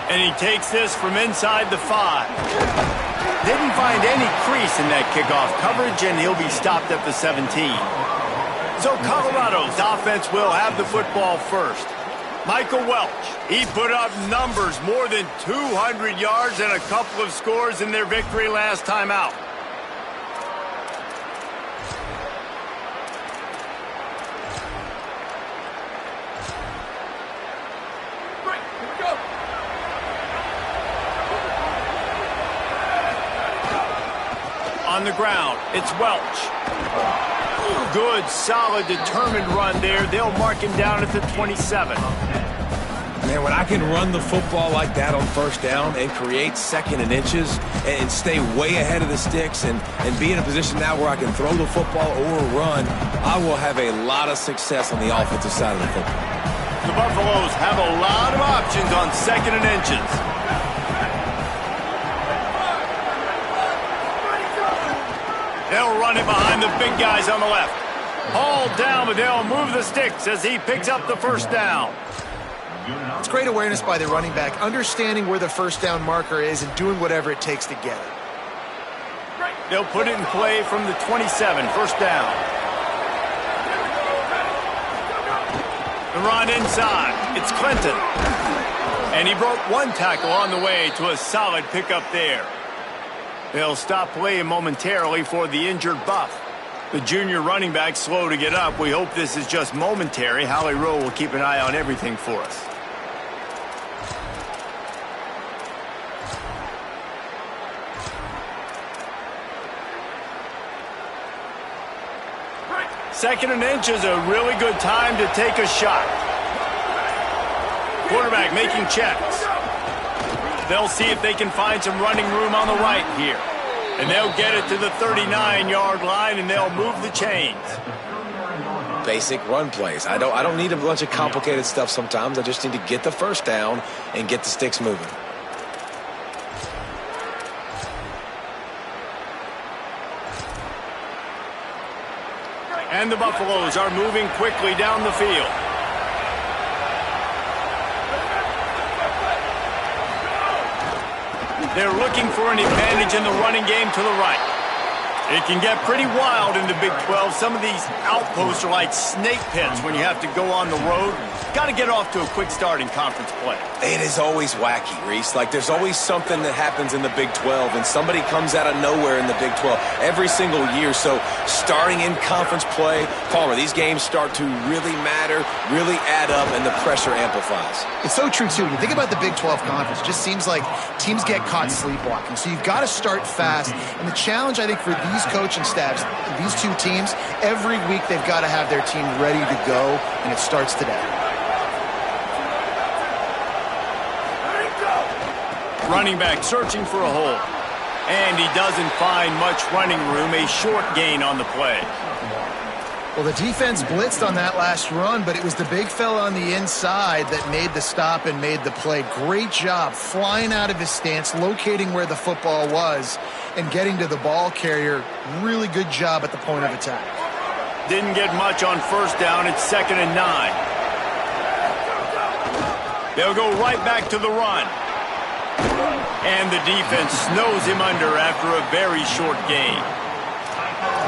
And he takes this from inside the 5. Didn't find any crease in that kickoff coverage, and he'll be stopped at the 17. So Colorado's offense will have the football first. Michael Welch, he put up numbers, more than 200 yards and a couple of scores in their victory last time out. On the ground, it's Welch. Good, solid, determined run there. They'll mark him down at the 27. Man, when I can run the football like that on first down and create second and inches and stay way ahead of the sticks and be in a position now where I can throw the football or run, I will have a lot of success on the offensive side of the football. The Buffaloes have a lot of options on second and inches. They'll run it behind the big guys on the left. Hauled down, but they'll move the sticks as he picks up the first down. It's great awareness by the running back, understanding where the first down marker is and doing whatever it takes to get it. They'll put it in play from the 27, first down. The run inside, it's Clinton. And he broke one tackle on the way to a solid pickup there. They'll stop playing momentarily for the injured Buff. The junior running back slow to get up. We hope this is just momentary. Howie Rowe will keep an eye on everything for us. Second and inch is a really good time to take a shot. Quarterback making checks. They'll see if they can find some running room on the right here. And they'll get it to the 39-yard line, and they'll move the chains. Basic run plays. I don't need a bunch of complicated stuff sometimes. I just need to get the first down and get the sticks moving. And the Buffaloes are moving quickly down the field. They're looking for an advantage in the running game to the right. It can get pretty wild in the Big 12. Some of these outposts are like snake pits when you have to go on the road. Got to get off to a quick start in conference play. It is always wacky, Reese. Like, there's always something that happens in the Big 12, and somebody comes out of nowhere in the Big 12 every single year. So starting in conference play, Palmer, these games start to really matter, really add up, and the pressure amplifies. It's so true, too. When you think about the Big 12 conference, it just seems like teams get caught sleepwalking. So you've got to start fast. And the challenge, I think, for these coaching staffs, these two teams, every week they've got to have their team ready to go, and it starts today. Running back searching for a hole. And he doesn't find much running room. A short gain on the play. Well, the defense blitzed on that last run, but it was the big fella on the inside that made the stop and made the play. Great job flying out of his stance, locating where the football was, and getting to the ball carrier. Really good job at the point of attack. Didn't get much on first down. It's 2nd and 9. They'll go right back to the run. And the defense snows him under after a very short gain.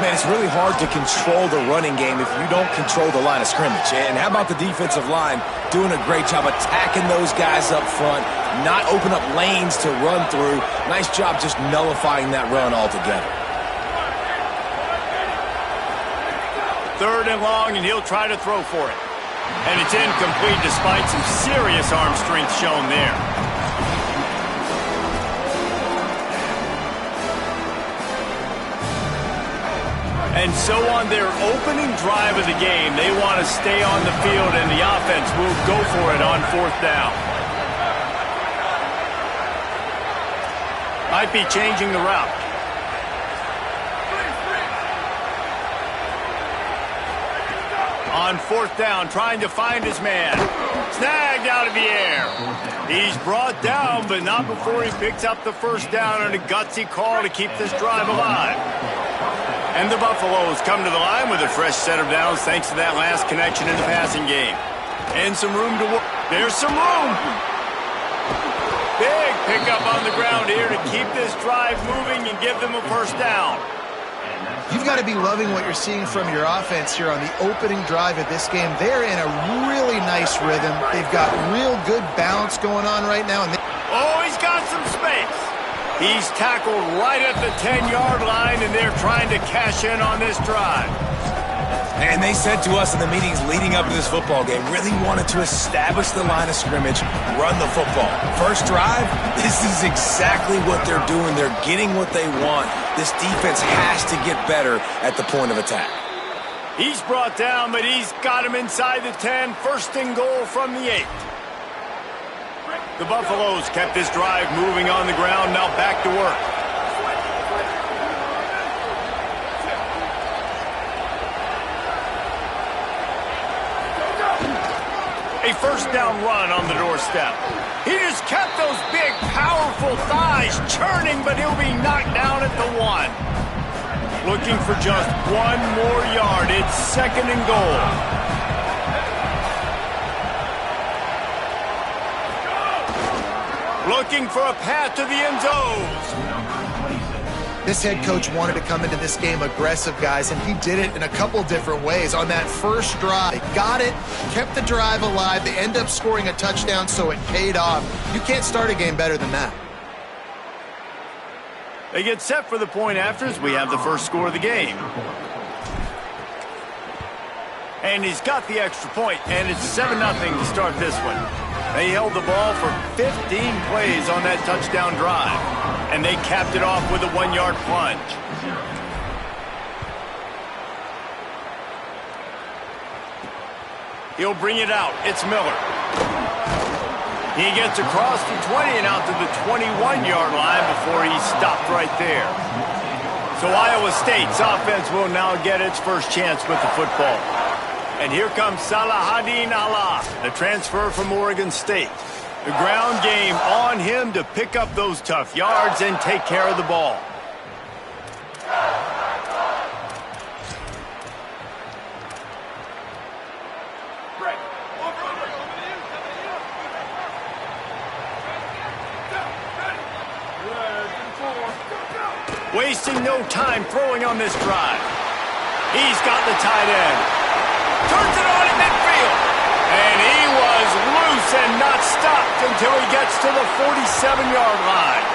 Man, it's really hard to control the running game if you don't control the line of scrimmage. And how about the defensive line doing a great job attacking those guys up front, not open up lanes to run through. Nice job just nullifying that run altogether. 3rd and long, and he'll try to throw for it. And it's incomplete despite some serious arm strength shown there. And so on their opening drive of the game, they want to stay on the field, and the offense will go for it on 4th down. Might be changing the route. On 4th down, trying to find his man. Snagged out of the air. He's brought down, but not before he picks up the first down on a gutsy call to keep this drive alive. And the Buffaloes come to the line with a fresh set of downs thanks to that last connection in the passing game. And some room to work. There's some room. Big pickup on the ground here to keep this drive moving and give them a first down. You've got to be loving what you're seeing from your offense here on the opening drive of this game. They're in a really nice rhythm. They've got real good balance going on right now. Oh, he's got some space. He's tackled right at the 10-yard line, and they're trying to cash in on this drive. And they said to us in the meetings leading up to this football game, really wanted to establish the line of scrimmage, run the football. First drive, this is exactly what they're doing. They're getting what they want. This defense has to get better at the point of attack. He's brought down, but he's got him inside the 10. First and goal from the 8. The Buffaloes kept this drive moving on the ground. Now back to work. A first down run on the doorstep. He just kept those big, powerful thighs churning, but he'll be knocked down at the 1. Looking for just 1 more yard. It's second and goal. Looking for a path to the end zone. This head coach wanted to come into this game aggressive, guys, and he did it in a couple different ways. On that first drive, they got it, kept the drive alive. They end up scoring a touchdown, so it paid off. You can't start a game better than that. They get set for the point after as we have the first score of the game. And he's got the extra point, and it's 7-0 to start this one. They held the ball for 15 plays on that touchdown drive, and they capped it off with a 1-yard plunge. He'll bring it out. It's Miller. He gets across the 20 and out to the 21-yard line before he's stopped right there. So Iowa State's offense will now get its first chance with the football. And here comes Salahadin Allah, the transfer from Oregon State. The ground game on him to pick up those tough yards and take care of the ball. Wasting no time throwing on this drive. He's got the tight end. Turns it on in midfield. And he was loose and not stopped until he gets to the 47-yard line.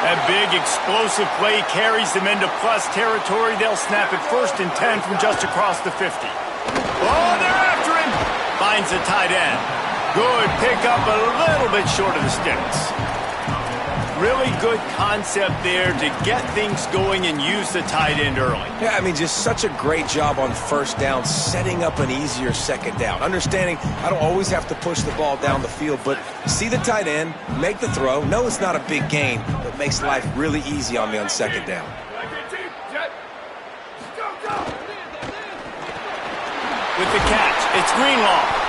That big explosive play carries them into plus territory. They'll snap it 1st and 10 from just across the 50. Oh, they're after him. Finds the tight end. Good pickup, a little bit short of the sticks. Really good concept there to get things going and use the tight end early. Yeah, I mean, just such a great job on first down, setting up an easier second down. Understanding I don't always have to push the ball down the field, but see the tight end, make the throw. No, it's not a big gain, but makes life really easy on me on second down. With the catch, it's Greenlaw.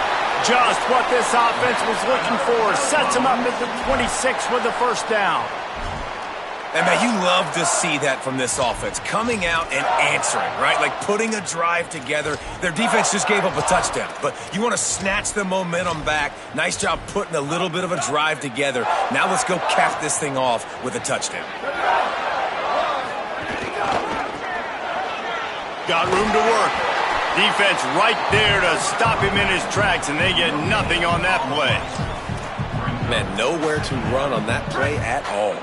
Just what this offense was looking for. Sets him up at the 26 with the first down. And, man, you love to see that from this offense. Coming out and answering, right? Like putting a drive together. Their defense just gave up a touchdown. But you want to snatch the momentum back. Nice job putting a little bit of a drive together. Now let's go cap this thing off with a touchdown. Got room to work. Defense right there to stop him in his tracks, and they get nothing on that play. Man, nowhere to run on that play at all.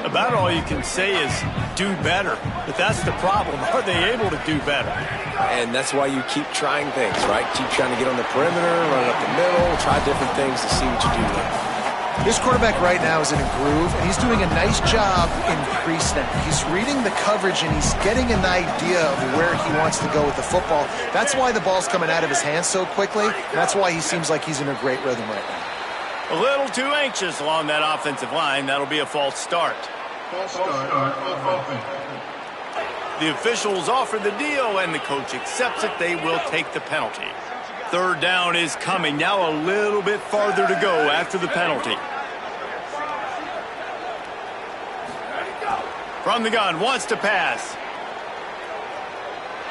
About all you can say is do better. But that's the problem. Are they able to do better? And that's why you keep trying things, right? Keep trying to get on the perimeter, run it up the middle, try different things to see what you do there. This quarterback right now is in a groove, and he's doing a nice job in pre-snap. He's reading the coverage, and he's getting an idea of where he wants to go with the football. That's why the ball's coming out of his hands so quickly, and that's why he seems like he's in a great rhythm right now. A little too anxious along that offensive line. That'll be a false start. The officials offer the deal, and the coach accepts it. They will take the penalty. Third down is coming. Now a little bit farther to go after the penalty. From the gun, wants to pass.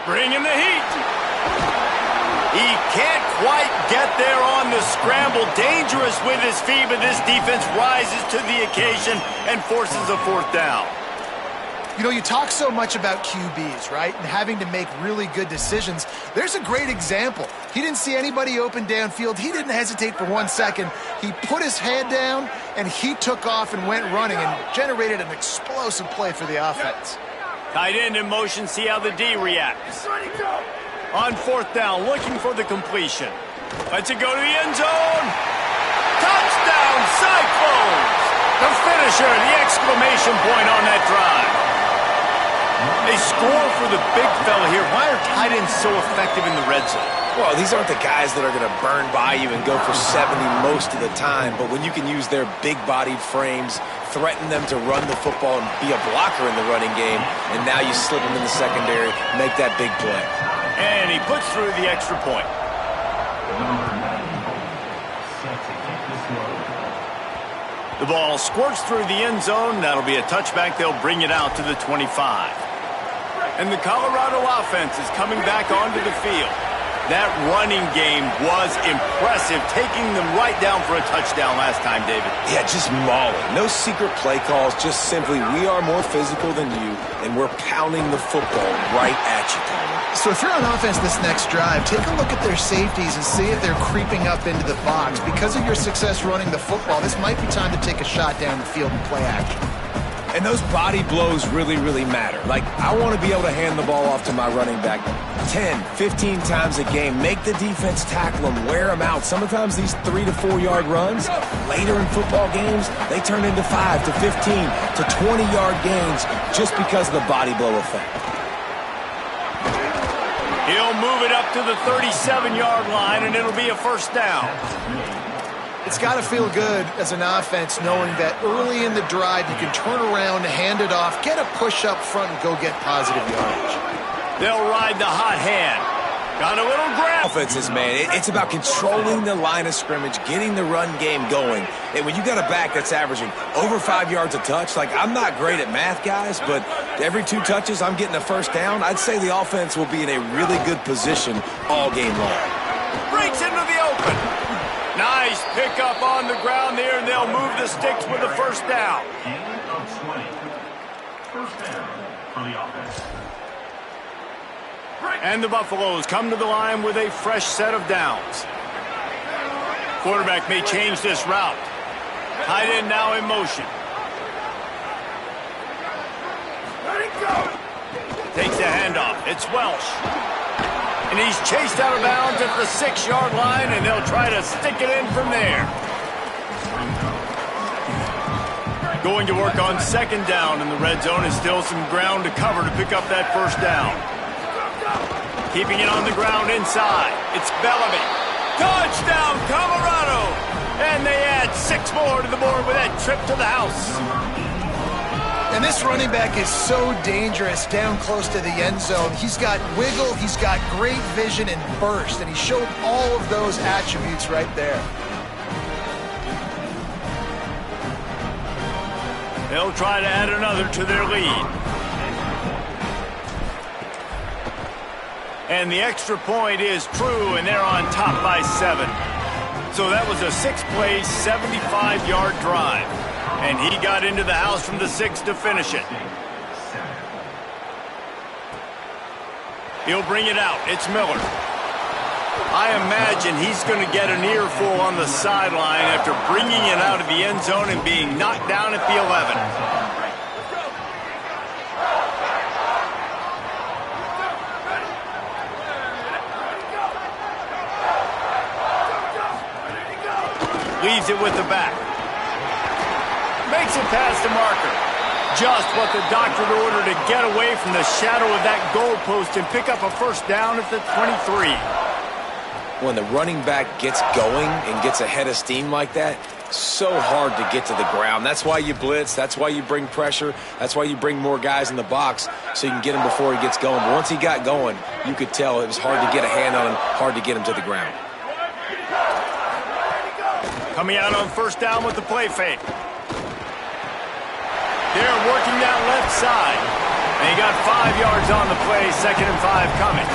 Bringing the heat. He can't quite get there on the scramble, dangerous with his feet, but this defense rises to the occasion and forces a fourth down. You know, you talk so much about QBs, right, and having to make really good decisions. There's a great example. He didn't see anybody open downfield. He didn't hesitate for 1 second. He put his head down, and he took off and went running and generated an explosive play for the offense. Tight end in motion, see how the D reacts. On fourth down, looking for the completion. Lets it go to the end zone. Touchdown, Cyclones! The finisher, the exclamation point on that drive. They score for the big fella here. Why are tight ends so effective in the red zone? Well, these aren't the guys that are going to burn by you and go for 70 most of the time, but when you can use their big-bodied frames, threaten them to run the football and be a blocker in the running game, and now you slip them in the secondary, make that big play. And he puts through the extra point. The ball squirts through the end zone. That'll be a touchback. They'll bring it out to the 25. And the Colorado offense is coming back onto the field. That running game was impressive, taking them right down for a touchdown last time, David. Yeah, just mauling. No secret play calls, just simply we are more physical than you, and we're pounding the football right at you, Palmer. So if you're on offense this next drive, take a look at their safeties and see if they're creeping up into the box. Because of your success running the football, this might be time to take a shot down the field and play action. And those body blows really, really matter. Like, I want to be able to hand the ball off to my running back 10, 15 times a game. Make the defense tackle them, wear them out. Sometimes these 3 to 4 yard runs, later in football games, they turn into 5 to 15 to 20 yard gains just because of the body blow effect. He'll move it up to the 37-yard line, and it'll be a first down. It's got to feel good as an offense knowing that early in the drive you can turn around, hand it off, get a push up front, and go get positive yardage. They'll ride the hot hand. Got a little grab. Offenses, man, it's about controlling the line of scrimmage, getting the run game going. And when you got a back that's averaging over 5 yards a touch, like, I'm not great at math, guys, but every 2 touches I'm getting a first down, I'd say the offense will be in a really good position all game long. Breaks into the open. Nice pickup on the ground there, and they'll move the sticks with a first down. First down for the offense. And the Buffaloes come to the line with a fresh set of downs. Quarterback may change this route. Tight end now in motion. Takes the handoff. It's Welsh. And he's chased out of bounds at the 6-yard line, and they'll try to stick it in from there. Going to work on second down in the red zone, and still some ground to cover to pick up that first down. Keeping it on the ground inside. It's Bellamy. Touchdown, Colorado! And they add 6 more to the board with that trip to the house. And this running back is so dangerous down close to the end zone. He's got wiggle, he's got great vision and burst, and he showed all of those attributes right there. They'll try to add another to their lead. And the extra point is true, and they're on top by 7. So that was a 6-play, 75-yard drive. And he got into the house from the 6 to finish it. He'll bring it out. It's Miller. I imagine he's going to get an earful on the sideline after bringing it out of the end zone and being knocked down at the 11. Leaves it with the back. Makes it past the marker. Just what the doctor ordered to get away from the shadow of that goalpost and pick up a first down at the 23. When the running back gets going and gets ahead of steam like that, so hard to get to the ground. That's why you blitz. That's why you bring pressure. That's why you bring more guys in the box so you can get him before he gets going. But once he got going, you could tell it was hard to get a hand on him, hard to get him to the ground. Coming out on first down with the play fake. They're working that left side. And he got 5 yards on the play, 2nd and 5 coming.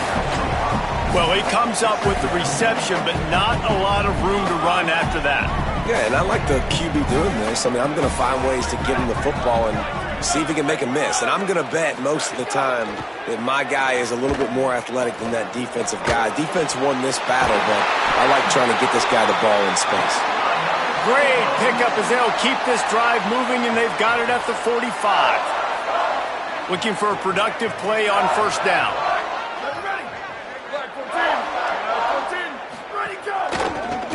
Well, he comes up with the reception, but not a lot of room to run after that. Yeah, and I like the QB doing this. I mean, I'm going to find ways to get him the football and see if he can make a miss. And I'm going to bet most of the time that my guy is a little bit more athletic than that defensive guy. Defense won this battle, but I like trying to get this guy the ball in space. Great pickup as they'll keep this drive moving, and they've got it at the 45. Looking for a productive play on first down.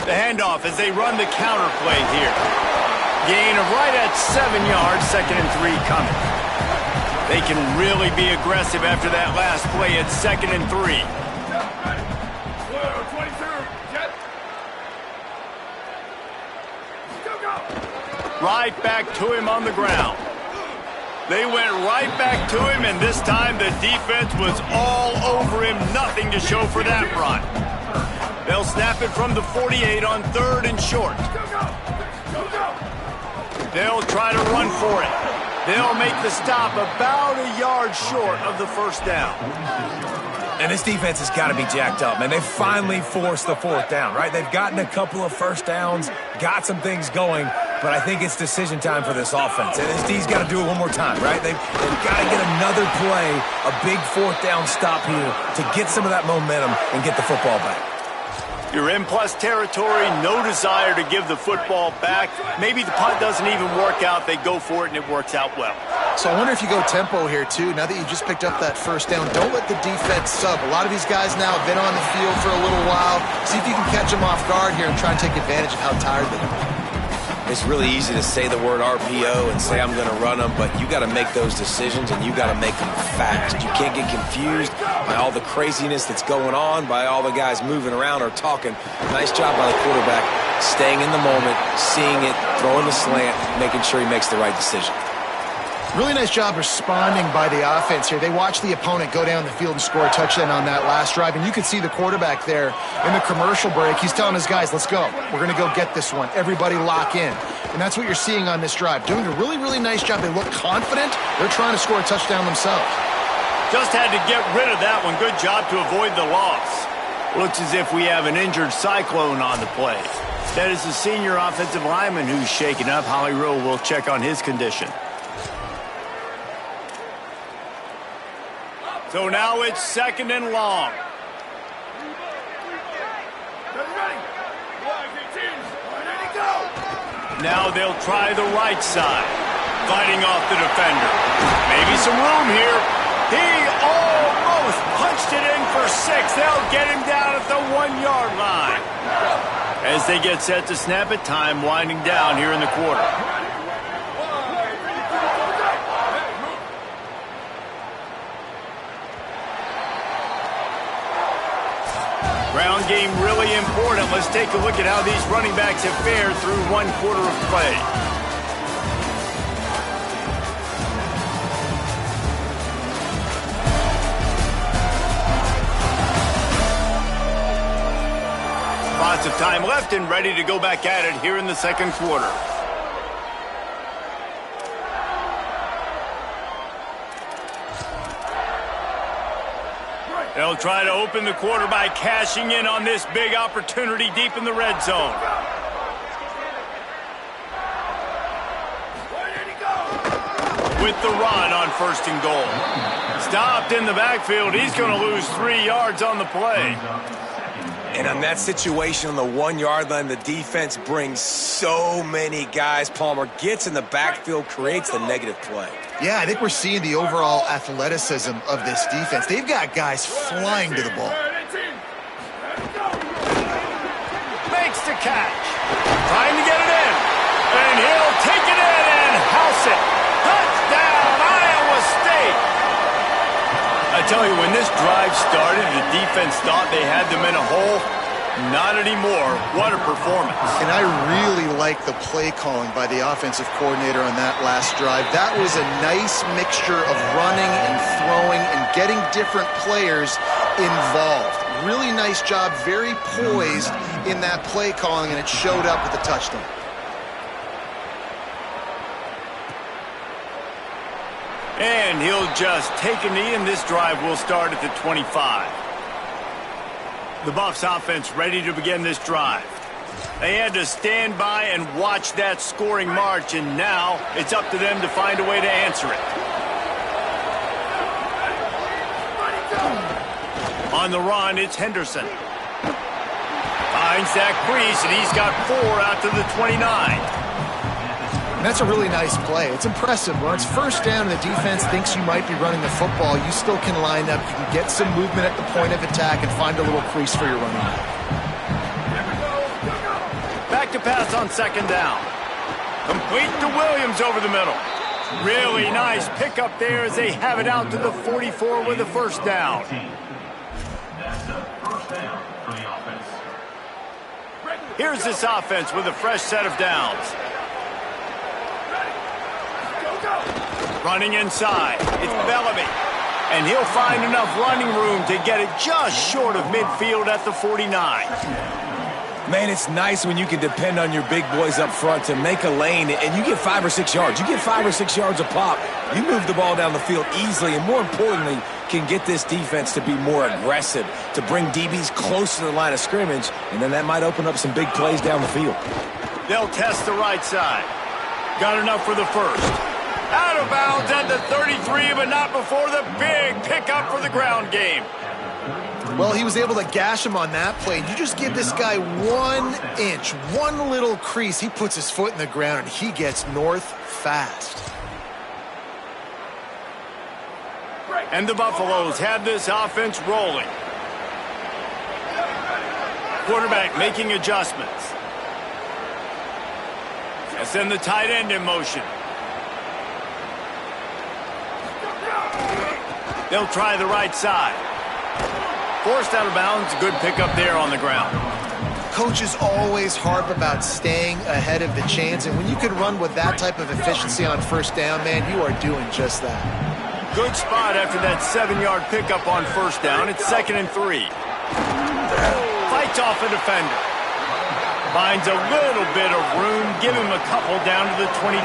The handoff as they run the counter play here. Gain of right at 7 yards, 2nd and 3 coming. They can really be aggressive after that last play at 2nd and 3. Right back to him on the ground. They went right back to him, and this time the defense was all over him. Nothing to show for that run. They'll snap it from the 48 on 3rd and short. They'll try to run for it. They'll make the stop about a yard short of the first down. And this defense has got to be jacked up, man. They finally forced the 4th down, right? They've gotten a couple of first downs, got some things going, but I think it's decision time for this offense. And this D's got to do it one more time, right? They've got to get another play, a big 4th down stop here to get some of that momentum and get the football back. You're in plus territory, no desire to give the football back. Maybe the punt doesn't even work out. They go for it, and it works out well. So I wonder if you go tempo here, too. Now that you just picked up that first down, don't let the defense sub. A lot of these guys now have been on the field for a little while. See if you can catch them off guard here and try and take advantage of how tired they are. It's really easy to say the word RPO and say I'm going to run them, but you got to make those decisions and you got to make them fast. You can't get confused by all the craziness that's going on, by all the guys moving around or talking. Nice job by the quarterback, staying in the moment, seeing it, throwing the slant, making sure he makes the right decision. Really nice job responding by the offense here. They watched the opponent go down the field and score a touchdown on that last drive, and you could see the quarterback there in the commercial break. He's telling his guys, let's go. We're going to go get this one. Everybody lock in. And that's what you're seeing on this drive. Doing a really, really nice job. They look confident. They're trying to score a touchdown themselves. Just had to get rid of that one. Good job to avoid the loss. Looks as if we have an injured Cyclone on the play. That is the senior offensive lineman who's shaken up. Holly Rowe will check on his condition. So now it's 2nd and long. Now they'll try the right side. Fighting off the defender. Maybe some room here. He almost punched it in for 6. They'll get him down at the 1-yard line. As they get set to snap it, time winding down here in the quarter. Ground game really important. Let's take a look at how these running backs have fared through 1 quarter of play. Lots of time left and ready to go back at it here in the 2nd quarter. They'll try to open the quarter by cashing in on this big opportunity deep in the red zone. With the run on 1st and goal. Stopped in the backfield. He's going to lose 3 yards on the play. And on that situation on the 1-yard line, the defense brings so many guys. Palmer gets in the backfield, creates the negative play. Yeah, I think we're seeing the overall athleticism of this defense. They've got guys flying to the ball. Makes the catch. Trying to get it in. And he'll take it in and house it. Touchdown, Iowa State. I tell you, when this drive started, the defense thought they had them in a hole. Not anymore. What a performance. And I really like the play calling by the offensive coordinator on that last drive. That was a nice mixture of running and throwing and getting different players involved. Really nice job, very poised in that play calling, and it showed up with the touchdown. And he'll just take a knee, and this drive will start at the 25. The Buffs offense ready to begin this drive. They had to stand by and watch that scoring march, and now it's up to them to find a way to answer it. On the run, it's Henderson. Finds that crease, and he's got 4 out to the 29. That's a really nice play. It's impressive. When it's first down and the defense thinks you might be running the football, you still can line up. You can get some movement at the point of attack and find a little crease for your running back. Back to pass on second down. Complete to Williams over the middle. Really nice pickup there as they have it out to the 44 with a first down. That's a first down for the offense. Here's this offense with a fresh set of downs. Running inside, it's Bellamy. And he'll find enough running room to get it just short of midfield at the 49. Man, it's nice when you can depend on your big boys up front to make a lane, and you get 5 or 6 yards. You get 5 or 6 yards a pop. You move the ball down the field easily, and more importantly, can get this defense to be more aggressive, to bring DBs close to the line of scrimmage, and then that might open up some big plays down the field. They'll test the right side. Got enough for the first. Out of bounds at the 33, but not before the big pickup for the ground game. Well, he was able to gash him on that play. You just give this guy 1 inch, one little crease. He puts his foot in the ground, and he gets north fast. And the Buffaloes have this offense rolling. Quarterback making adjustments. And send the tight end in motion. They'll try the right side. Forced out of bounds, good pickup there on the ground. Coaches always harp about staying ahead of the chains, and when you can run with that type of efficiency on first down, man, you are doing just that. Good spot after that 7-yard pickup on first down. It's 2nd and 3. Fights off a defender. Finds a little bit of room. Give him a couple down to the 23.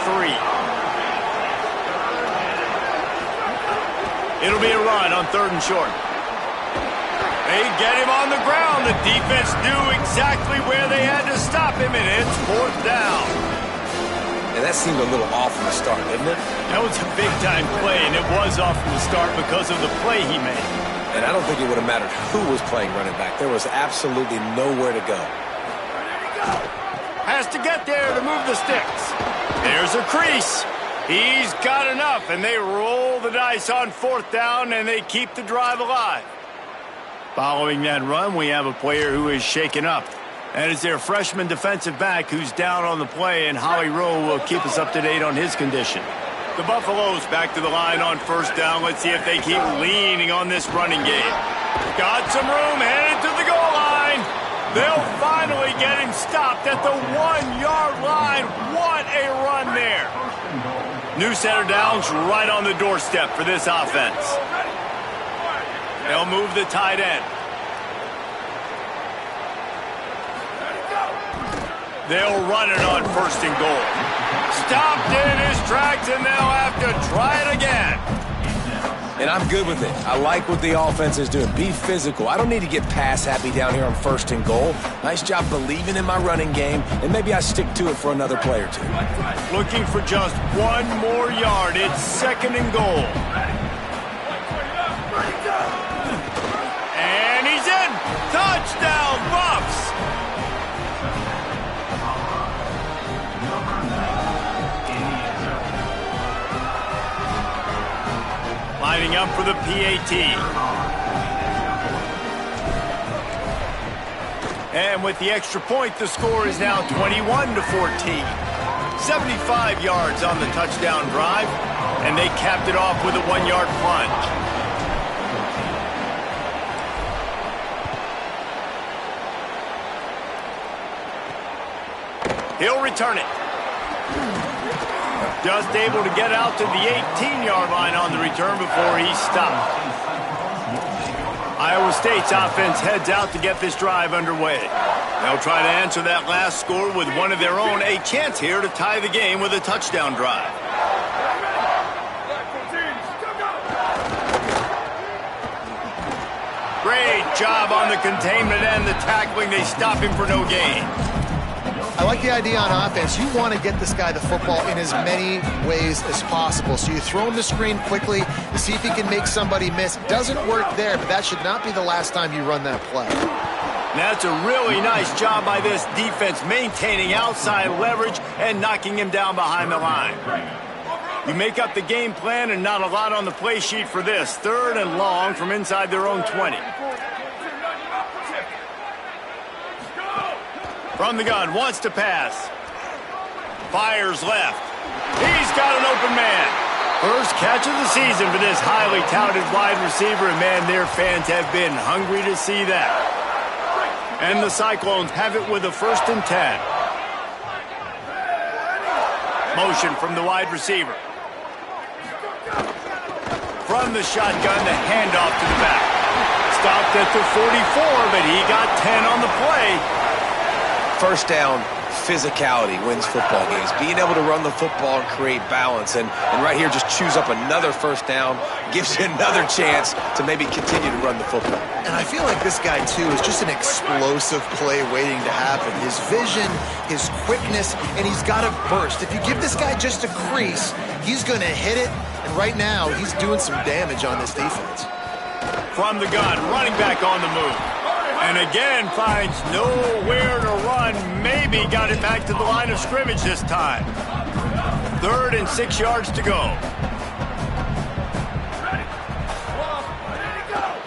It'll be a run on 3rd and short. They get him on the ground. The defense knew exactly where they had to stop him, and it's 4th down. And that seemed a little off from the start, didn't it? That was a big-time play, and it was off from the start because of the play he made. And I don't think it would have mattered who was playing running back. There was absolutely nowhere to go. Has to get there to move the sticks. There's a crease. He's got enough, and they roll the dice on 4th down, and they keep the drive alive. Following that run, we have a player who is shaken up. That is their freshman defensive back who's down on the play, and Holly Rowe will keep us up to date on his condition. The Buffaloes back to the line on 1st down. Let's see if they keep leaning on this running game. Got some room, headed to the goal line. They'll finally get him stopped at the 1-yard line. What a run there. New set of downs right on the doorstep for this offense. They'll move the tight end. They'll run it on 1st and goal. Stopped in his tracks, and they'll have to try it again. And I'm good with it. I like what the offense is doing. Be physical. I don't need to get pass happy down here on 1st and goal. Nice job believing in my running game, and maybe I stick to it for another play or 2. Looking for just 1 more yard. It's 2nd and goal. And he's in. Touchdown, Buffs. Lining up for the PAT. And with the extra point, the score is now 21-14. 75 yards on the touchdown drive, and they capped it off with a 1-yard plunge. He'll return it. Just able to get out to the 18-yard line on the return before he stopped. Iowa State's offense heads out to get this drive underway. They'll try to answer that last score with one of their own. A chance here to tie the game with a touchdown drive. Great job on the containment and the tackling. They stop him for no gain. I like the idea on offense. You want to get this guy the football in as many ways as possible. So you throw him the screen quickly to see if he can make somebody miss. Doesn't work there, but that should not be the last time you run that play. That's a really nice job by this defense, maintaining outside leverage and knocking him down behind the line. You make up the game plan and not a lot on the play sheet for this. 3rd and long from inside their own 20. From the gun, wants to pass. Fires left. He's got an open man. First catch of the season for this highly touted wide receiver, and man, their fans have been hungry to see that. And the Cyclones have it with a 1st and 10. Motion from the wide receiver. From the shotgun, the handoff to the back. Stopped at the 44, but he got 10 on the play. First down, physicality wins football games. Being able to run the football and create balance. And right here, just choose up another first down, gives you another chance to maybe continue to run the football. And I feel like this guy, too, is just an explosive play waiting to happen. His vision, his quickness, and he's got a burst. If you give this guy just a crease, he's going to hit it. And right now, he's doing some damage on this defense. From the gun, running back on the move. And again, finds nowhere to run. Maybe got it back to the line of scrimmage this time. 3rd and 6 yards to go.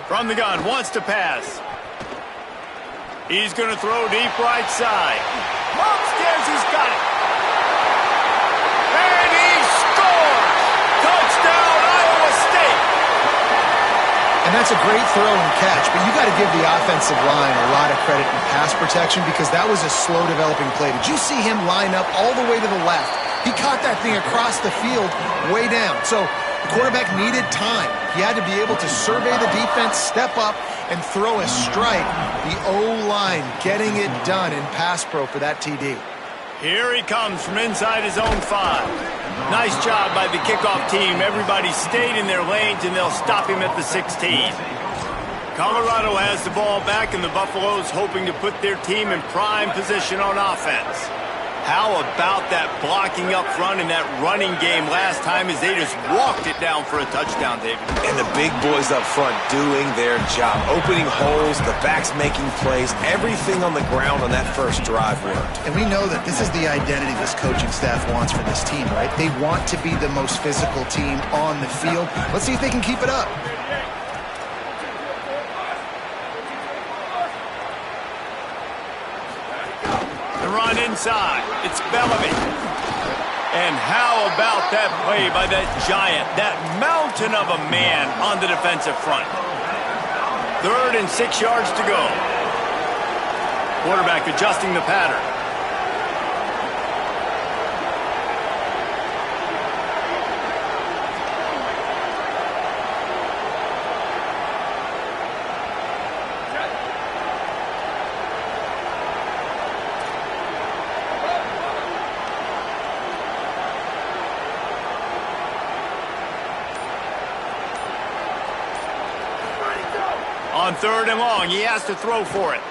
From the gun, wants to pass. He's going to throw deep right side. Upstairs, he's got it. And he scores! Touchdown, Iowa State! And that's a great throw and catch, but you got to give the offensive line a lot of credit in pass protection because that was a slow developing play. Did you see him line up all the way to the left? He caught that thing across the field way down. So the quarterback needed time. He had to be able to survey the defense, step up, and throw a strike. The O-line getting it done in pass pro for that TD. Here he comes from inside his own 5. Nice job by the kickoff team. Everybody stayed in their lanes, and they'll stop him at the 16. Colorado has the ball back, and the Buffaloes hoping to put their team in prime position on offense. How about that blocking up front and that running game last time as they just walked it down for a touchdown, David? And the big boys up front doing their job. Opening holes, the backs making plays. Everything on the ground on that first drive worked. And we know that this is the identity this coaching staff wants for this team, right? They want to be the most physical team on the field. Let's see if they can keep it up. Run inside. It's Bellamy. And how about that play by that giant, that mountain of a man on the defensive front? 3rd and 6 yards to go. Quarterback adjusting the pattern. On 3rd and long, he has to throw for it.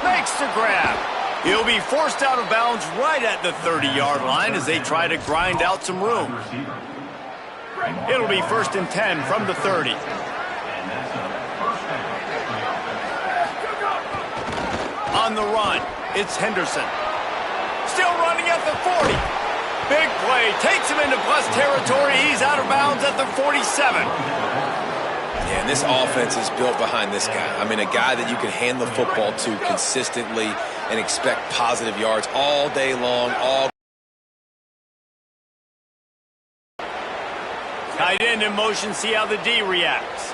Makes the grab. He'll be forced out of bounds right at the 30-yard line as they try to grind out some room. It'll be 1st and 10 from the 30. On the run, it's Henderson. Still running at the 40. Big play, takes him into plus territory. He's out of bounds at the 47. Yeah, and this offense is built behind this guy. I mean, a guy that you can hand the football to consistently and expect positive yards all day long. Tight end in motion, see how the D reacts.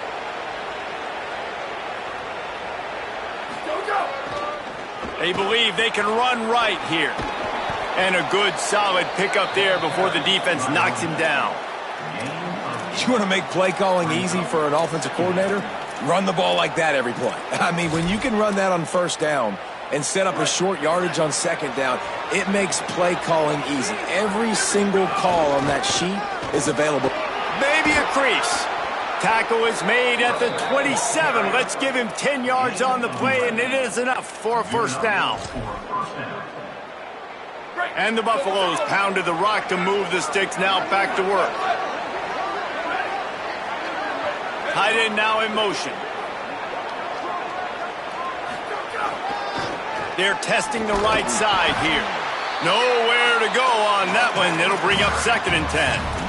They believe they can run right here. And a good, solid pickup there before the defense knocks him down. You want to make play calling easy for an offensive coordinator? Run the ball like that every play. I mean, when you can run that on 1st down and set up a short yardage on 2nd down, it makes play calling easy. Every single call on that sheet is available. Maybe a crease. tackle is made at the 27. Let's give him 10 yards on the play, and it is enough for a first down. And the Buffaloes pounded the rock to move the sticks. Now back to work. Tight end now in motion. They're testing the right side here. Nowhere to go on that one. It'll bring up 2nd and 10.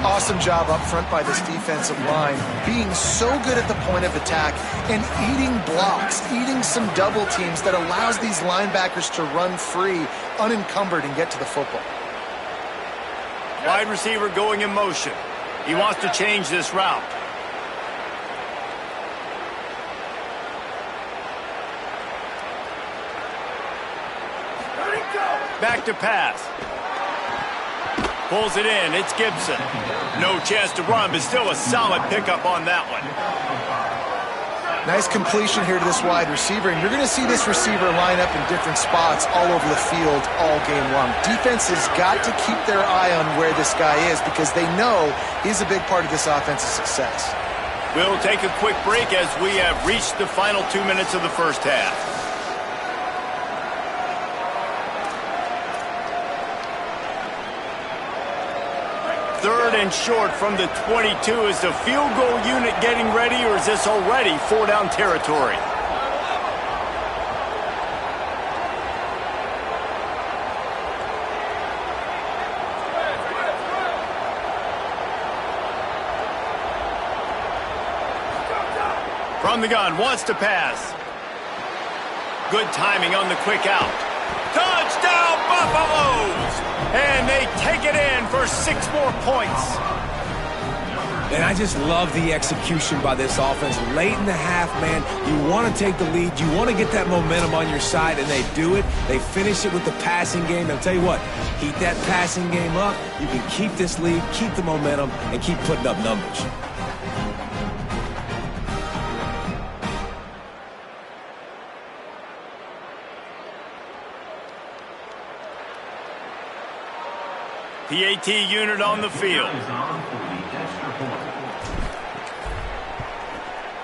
Awesome job up front by this defensive line, being so good at the point of attack and eating blocks, eating some double teams that allows these linebackers to run free, unencumbered, and get to the football. Wide receiver going in motion. He wants to change this route. Back to pass. Pulls it in. It's Gibson. No chance to run, but still a solid pickup on that one. Nice completion here to this wide receiver, and you're going to see this receiver line up in different spots all over the field all game long. Defense has got to keep their eye on where this guy is because they know he's a big part of this offense's success. We'll take a quick break as we have reached the final 2 minutes of the first half. Third and short from the 22. Is the field goal unit getting ready, or is this already 4-down territory? From the gun, wants to pass. Good timing on the quick out. Touchdown, Buffaloes! And they take it in for 6 more points. And I just love the execution by this offense. Late in the half, man, you want to take the lead. You want to get that momentum on your side, and they do it. They finish it with the passing game. I'll tell you what, keep that passing game up. You can keep this lead, keep the momentum, and keep putting up numbers. PAT unit on the field.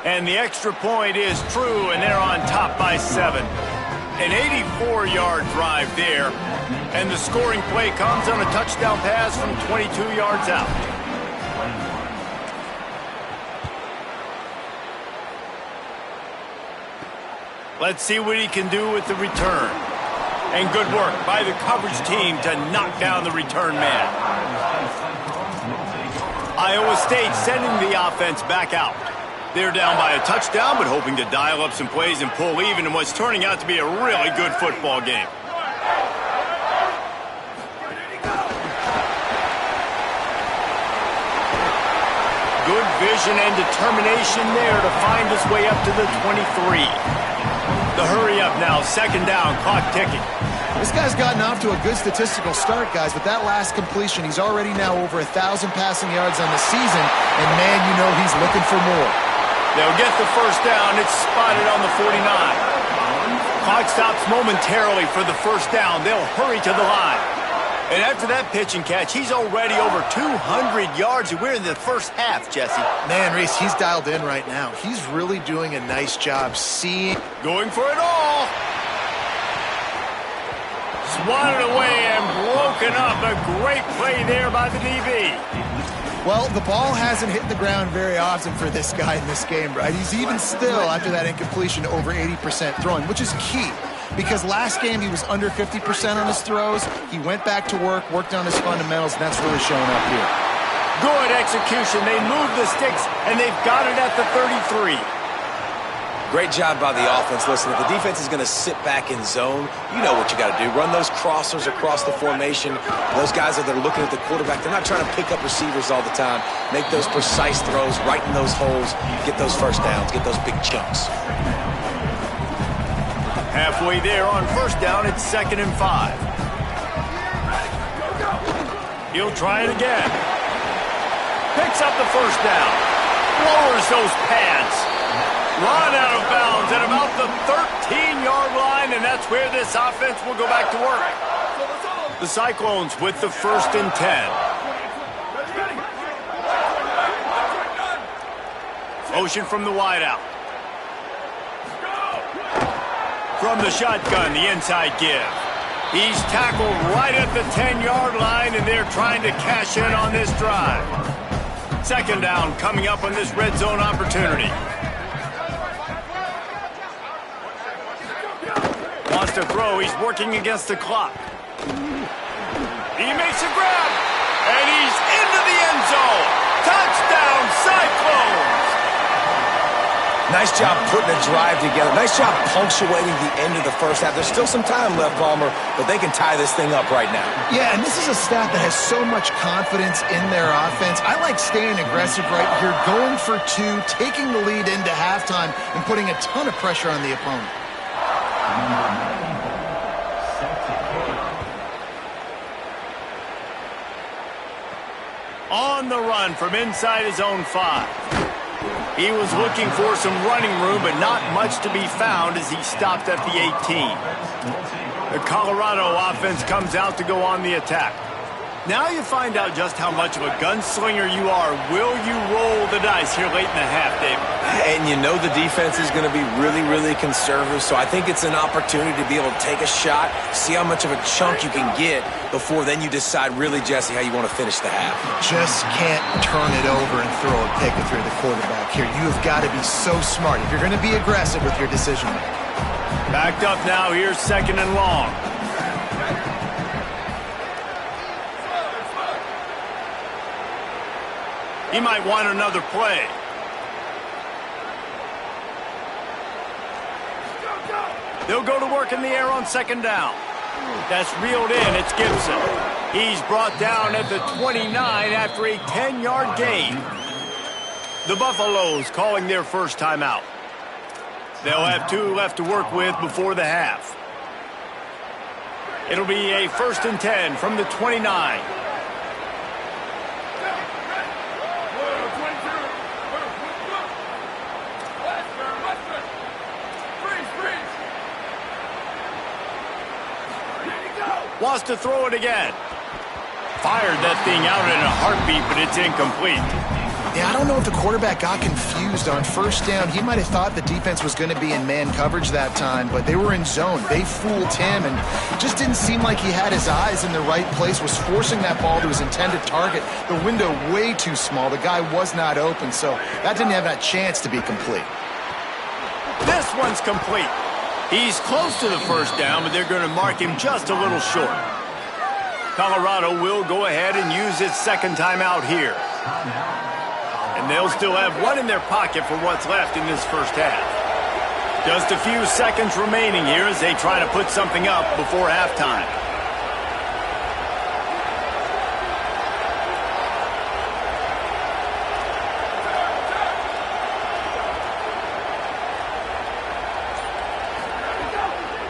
And the extra point is true, and they're on top by 7. An 84-yard drive there. And the scoring play comes on a touchdown pass from 22 yards out. Let's see what he can do with the return. And good work by the coverage team to knock down the return man. Iowa State sending the offense back out. They're down by a touchdown, but hoping to dial up some plays and pull even in what's turning out to be a really good football game. Good vision and determination there to find his way up to the 23. The hurry up now, 2nd down, clock ticking. This guy's gotten off to a good statistical start, guys, but that last completion, he's already now over 1,000 passing yards on the season, and man, you know he's looking for more. They'll get the first down. It's spotted on the 49. Clock stops momentarily for the first down. They'll hurry to the line. And after that pitch and catch, he's already over 200 yards. We're in the first half, Jesse. Man, Reese, he's dialed in right now. He's really doing a nice job seeing. Going for it all. Swatted away and broken up. A great play there by the DB. Well, the ball hasn't hit the ground very often for this guy in this game, right? He's even still, after that incompletion, over 80% throwing, which is key. Because last game he was under 50% on his throws. He went back to work, worked on his fundamentals, and that's really showing up here. Good execution. They moved the sticks, and they've got it at the 33. Great job by the offense. Listen, if the defense is going to sit back in zone, you know what you got to do. Run those crossers across the formation. Those guys that are looking at the quarterback, they're not trying to pick up receivers all the time. Make those precise throws right in those holes. Get those first downs. Get those big chunks. Halfway there on first down, it's 2nd and 5. He'll try it again. Picks up the first down. Lowers those pads. Run out of bounds at about the 13-yard line, and that's where this offense will go back to work. The Cyclones with the 1st and 10. Motion from the wideout. From the shotgun, the inside give. He's tackled right at the 10-yard line, and they're trying to cash in on this drive. Second down coming up on this red zone opportunity. Wants to throw. He's working against the clock. He makes a grab, and he's into the end zone. Touchdown, Cyclones! Nice job putting a drive together. Nice job punctuating the end of the first half. There's still some time left, Palmer, but they can tie this thing up right now. Yeah, and this is a staff that has so much confidence in their offense. I like staying aggressive right here, going for two, taking the lead into halftime, and putting a ton of pressure on the opponent. On the run from inside his own 5. He was looking for some running room, but not much to be found as he stopped at the 18. The Colorado offense comes out to go on the attack. Now you find out just how much of a gunslinger you are. Will you roll the dice here late in the half, David? And you know the defense is going to be really, really conservative, so I think it's an opportunity to be able to take a shot, see how much of a chunk you can get before then you decide really, Jesse, how you want to finish the half. Just can't turn it over and throw a pick if you're the quarterback here. You have got to be so smart if you're going to be aggressive with your decision making. Backed up now. Here's second and long. He might want another play. They'll go to work in the air on second down. That's reeled in. It's Gibson. He's brought down at the 29 after a 10-yard gain. The Buffaloes calling their first timeout. They'll have 2 left to work with before the half. It'll be a 1st and 10 from the 29. Wants to throw it again. Fired that thing out in a heartbeat, but it's incomplete. Yeah, I don't know if the quarterback got confused on first down. He might have thought the defense was going to be in man coverage that time, but they were in zone. They fooled him and just didn't seem like he had his eyes in the right place, was forcing that ball to his intended target. The window way too small. The guy was not open, so that didn't have that chance to be complete. This one's complete. He's close to the first down, but they're going to mark him just a little short. Colorado will go ahead and use its second timeout here. And they'll still have 1 in their pocket for what's left in this first half. Just a few seconds remaining here as they try to put something up before halftime.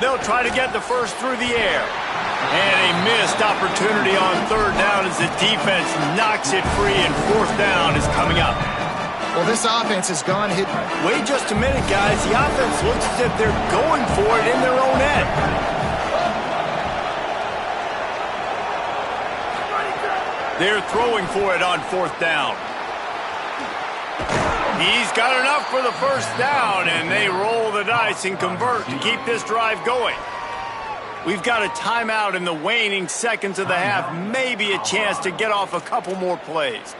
They'll try to get the first through the air. And a missed opportunity on third down as the defense knocks it free, and fourth down is coming up. Well, this offense has gone hit. Wait just a minute, guys. The offense looks as if they're going for it in their own end. They're throwing for it on fourth down. He's got enough for the first down, and they roll the dice and convert to keep this drive going. We've got a timeout in the waning seconds of the half, maybe a chance to get off a couple more plays.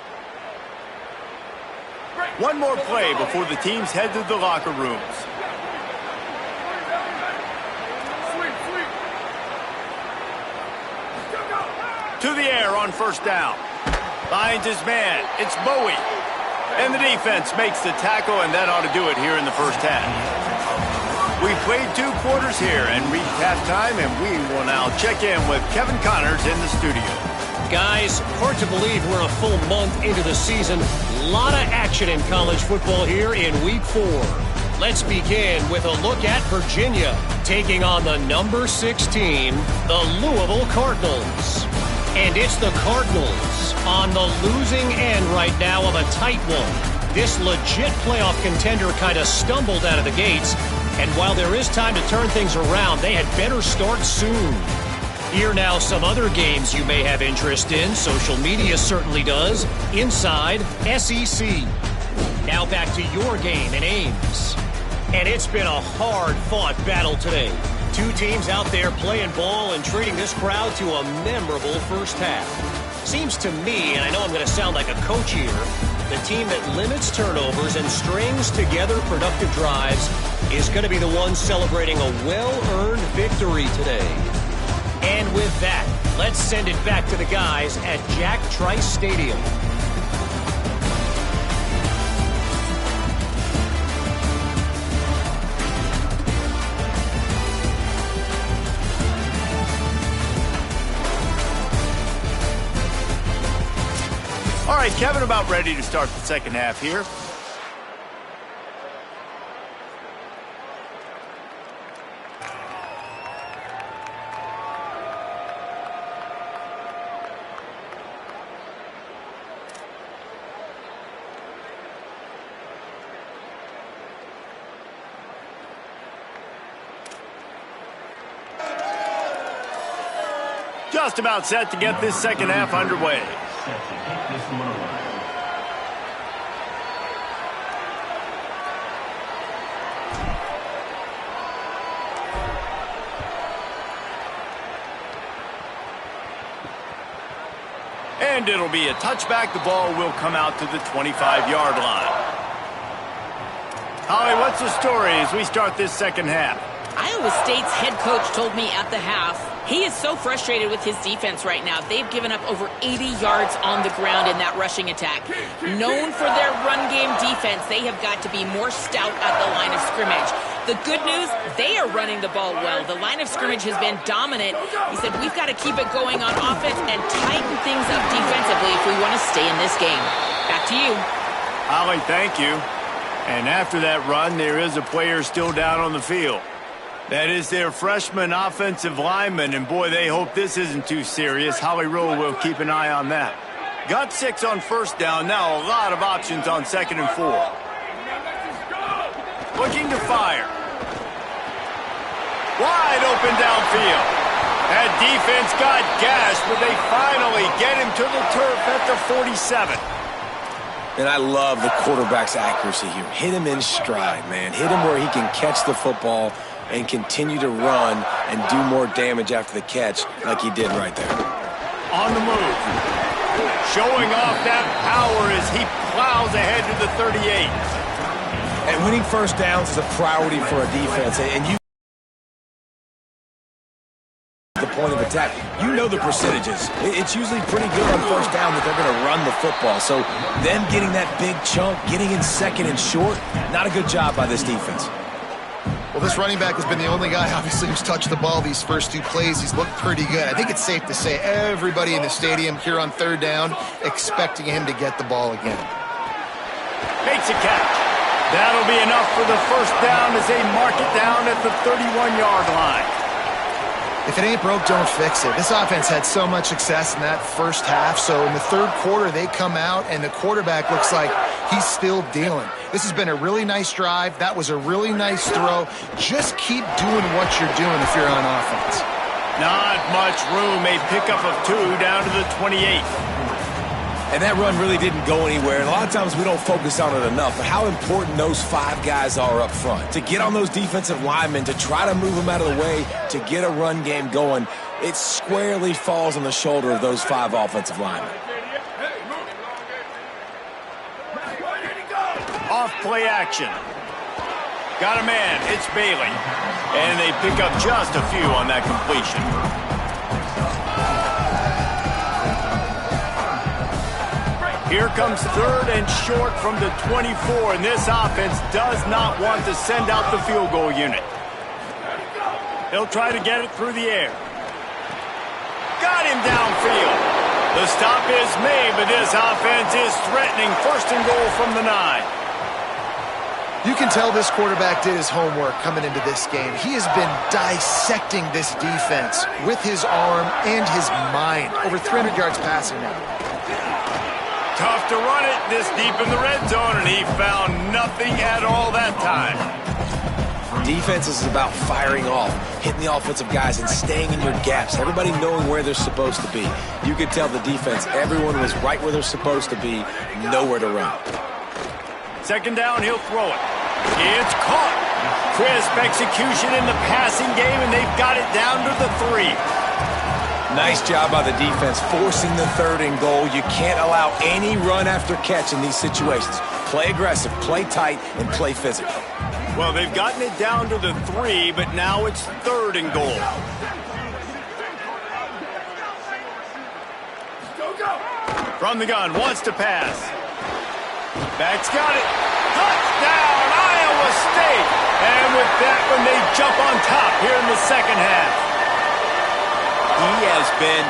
One more play before the teams head to the locker rooms. To the air on first down. Finds his man. It's Bowie. And the defense makes the tackle, and that ought to do it here in the first half. We played 2 quarters here and reached halftime, and we will now check in with Kevin Connors in the studio. Guys, hard to believe we're a full month into the season. A lot of action in college football here in Week 4. Let's begin with a look at Virginia taking on the number 16, the Louisville Cardinals. And it's the Cardinals on the losing end right now of a tight one. This legit playoff contender kind of stumbled out of the gates, and while there is time to turn things around, they had better start soon. Here now some other games you may have interest in. Social media certainly does. Inside SEC. Now back to your game in Ames. And it's been a hard-fought battle today. Two teams out there playing ball and treating this crowd to a memorable first half. Seems to me, and I know I'm going to sound like a coach here, the team that limits turnovers and strings together productive drives is going to be the one celebrating a well-earned victory today. And with that, let's send it back to the guys at Jack Trice Stadium. All right, Kevin, about ready to start the second half here. Just about set to get this second half underway. Set to kick this one away. And it'll be a touchback. The ball will come out to the 25-yard line. Holly, what's the story as we start this second half? Iowa State's head coach told me at the half he is so frustrated with his defense right now. They've given up over 80 yards on the ground in that rushing attack. Known for their run game defense, they have got to be more stout at the line of scrimmage. The good news, they are running the ball well. The line of scrimmage has been dominant. He said, we've got to keep it going on offense and tighten things up defensively if we want to stay in this game. Back to you. Holly, thank you. And after that run, there is a player still down on the field. That is their freshman offensive lineman, and boy, they hope this isn't too serious. Holly Rowe will keep an eye on that. Got 6 on first down. Now a lot of options on 2nd and 4. Looking to fire. Wide open downfield. That defense got gashed, but they finally get him to the turf at the 47. And I love the quarterback's accuracy here. Hit him in stride, man. Hit him where he can catch the football and continue to run and do more damage after the catch like he did right there. On the move. Showing off that power as he plows ahead to the 38. And winning first downs is a priority for a defense. And you the point of attack. You know the percentages. It's usually pretty good on first down that they're going to run the football. So them getting that big chunk, getting in 2nd and short, not a good job by this defense. Well, this running back has been the only guy, obviously, who's touched the ball these first 2 plays. He's looked pretty good. I think it's safe to say everybody in the stadium here on 3rd down expecting him to get the ball again. Makes a catch. That'll be enough for the first down as they mark it down at the 31-yard line. If it ain't broke, don't fix it. This offense had so much success in that first half, so in the 3rd quarter, they come out, and the quarterback looks like he's still dealing. This has been a really nice drive. That was a really nice throw. Just keep doing what you're doing if you're on offense. Not much room. A pickup of 2 down to the 28. And that run really didn't go anywhere. And a lot of times we don't focus on it enough, but how important those 5 guys are up front. To get on those defensive linemen, to try to move them out of the way, to get a run game going, it squarely falls on the shoulder of those 5 offensive linemen. Off play action. Got a man. It's Bailey. And they pick up just a few on that completion. Here comes 3rd and short from the 24, and this offense does not want to send out the field goal unit. He'll try to get it through the air. Got him downfield. The stop is made, but this offense is threatening 1st and goal from the 9. You can tell this quarterback did his homework coming into this game. He has been dissecting this defense with his arm and his mind. Over 300 yards passing now. Tough to run it this deep in the red zone, and he found nothing at all that time. Defense is about firing off, hitting the offensive guys, and staying in your gaps. Everybody knowing where they're supposed to be. You could tell the defense, everyone was right where they're supposed to be, nowhere to run. second down, he'll throw it. It's caught. Crisp execution in the passing game, and they've got it down to the 3. Nice job by the defense forcing the 3rd and goal. You can't allow any run after catch in these situations. Play aggressive, play tight, and play physical. Well, they've gotten it down to the 3, but now it's 3rd and goal. From the gun, wants to pass. Back's got it. Touchdown, Iowa State! And with that one, they jump on top here in the second half. He has been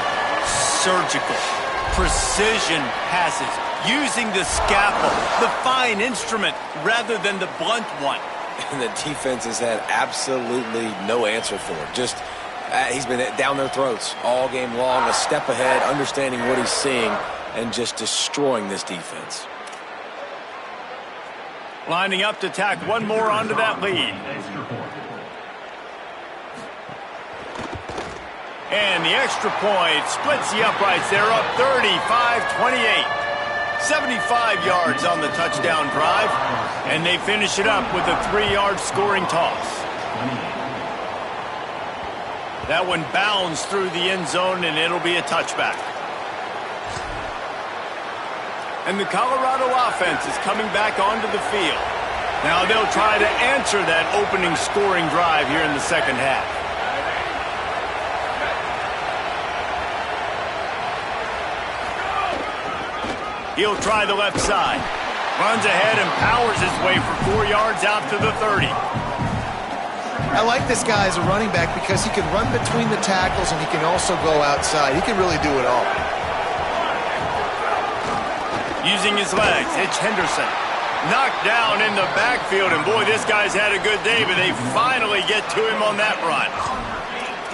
surgical. Precision passes, using the scalpel, the fine instrument, rather than the blunt one. And the defense has had absolutely no answer for it. Just, he's been down their throats all game long, a step ahead, understanding what he's seeing, and just destroying this defense. Lining up to tack one more onto that lead. And the extra point splits the uprights. They're up 35-28. 75 yards on the touchdown drive. And they finish it up with a 3-yard scoring toss. That one bounds through the end zone, and it'll be a touchback. And the Colorado offense is coming back onto the field. Now they'll try to answer that opening scoring drive here in the second half. He'll try the left side. Runs ahead and powers his way for 4 yards out to the 30. I like this guy as a running back because he can run between the tackles and he can also go outside. He can really do it all. Using his legs, it's Henderson. Knocked down in the backfield, and boy, this guy's had a good day, but they finally get to him on that run.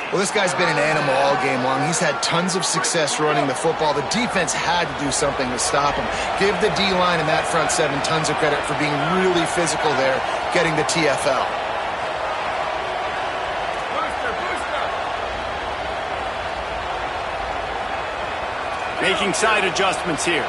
Well, this guy's been an animal all game long. He's had tons of success running the football. The defense had to do something to stop him. Give the D-line and that front seven tons of credit for being really physical there, getting the TFL. Making side adjustments here.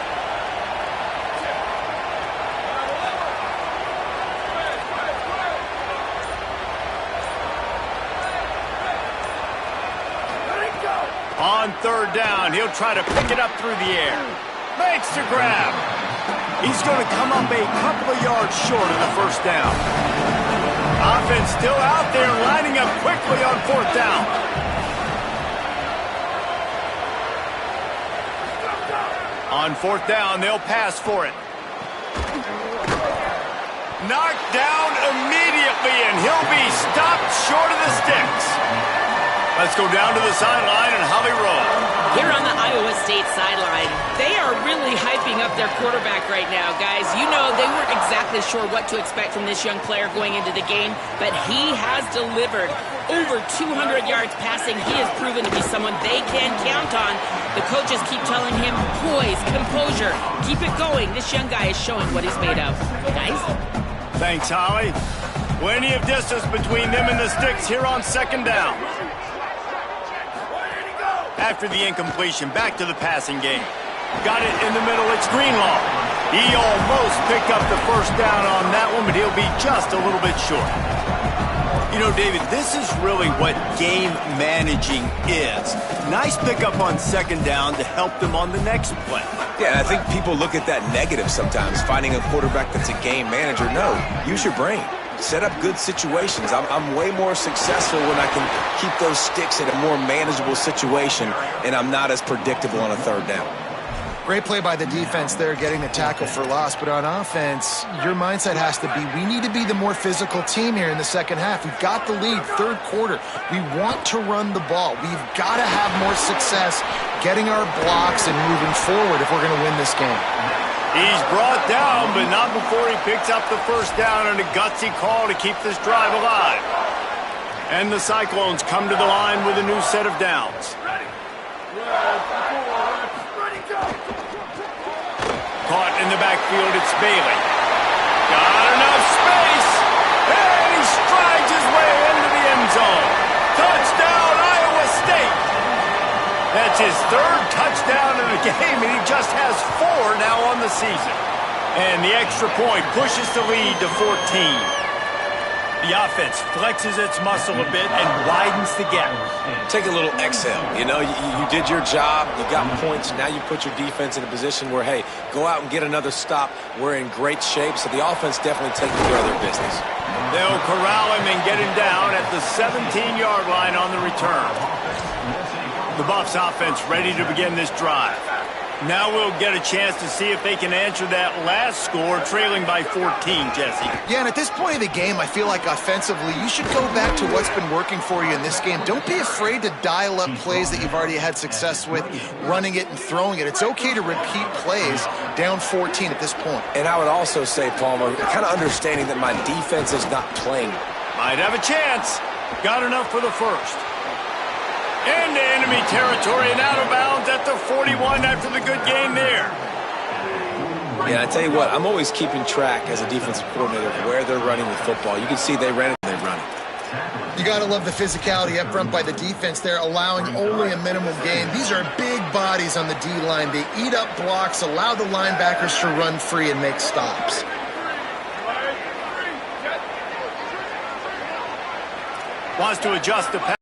On third down, he'll try to pick it up through the air. Makes the grab. He's going to come up a couple of yards short of the first down. Offense still out there, lining up quickly on fourth down. On fourth down, they'll pass for it. Knocked down immediately, and he'll be stopped short of the sticks. Let's go down to the sideline and Holly Rowe. Here on the Iowa State sideline, they are really hyping up their quarterback right now, guys. You know, they weren't exactly sure what to expect from this young player going into the game, but he has delivered over 200 yards passing. He has proven to be someone they can count on. The coaches keep telling him, poise, composure, keep it going. This young guy is showing what he's made of. Guys? Thanks, Holly. Plenty of distance between them and the sticks here on second down. After the incompletion, back to the passing game. Got it in the middle, it's Greenlaw. He almost picked up the first down on that one, but he'll be just a little bit short. You know, David, this is really what game managing is. Nice pickup on second down to help them on the next play. Yeah, I think people look at that negative sometimes, finding a quarterback that's a game manager. No, use your brain. Set up good situations. I'm way more successful when I can keep those sticks in a more manageable situation, and I'm not as predictable on a third down. Great play by the defense there, getting the tackle for loss. But on offense, your mindset has to be, we need to be the more physical team here in the second half. We've got the lead, third quarter. We want to run the ball. We've got to have more success getting our blocks and moving forward if we're going to win this game. He's brought down, but not before he picks up the first down on a gutsy call to keep this drive alive. And the Cyclones come to the line with a new set of downs. Caught in the backfield, it's Bailey. Got enough space, and he strides his way into the end zone. Touchdown, Iowa State. That's his third touchdown in the game, and he just has 4 now on the season. And the extra point pushes the lead to 14. The offense flexes its muscle a bit and widens the gap. Take a little exhale. You know, you did your job. You got points. Now you put your defense in a position where, hey, go out and get another stop. We're in great shape, so the offense definitely taking care of their business. They'll corral him and get him down at the 17-yard line on the return. The Buffs offense ready to begin this drive. Now we'll get a chance to see if they can answer that last score, trailing by 14, Jesse. Yeah, and at this point of the game, I feel like offensively, you should go back to what's been working for you in this game. Don't be afraid to dial up plays that you've already had success with, running it and throwing it. It's okay to repeat plays down 14 at this point. And I would also say, Palmer, kind of understanding that my defense is not playing. Might have a chance. Got enough for the first. Into enemy territory and out of bounds at the 41 after the good game there. Yeah, I tell you what, I'm always keeping track as a defensive coordinator of where they're running the football. You can see they ran it, they run it. You got to love the physicality up front by the defense there, allowing only a minimum gain. These are big bodies on the D-line. They eat up blocks, allow the linebackers to run free and make stops. Wants to adjust the pass.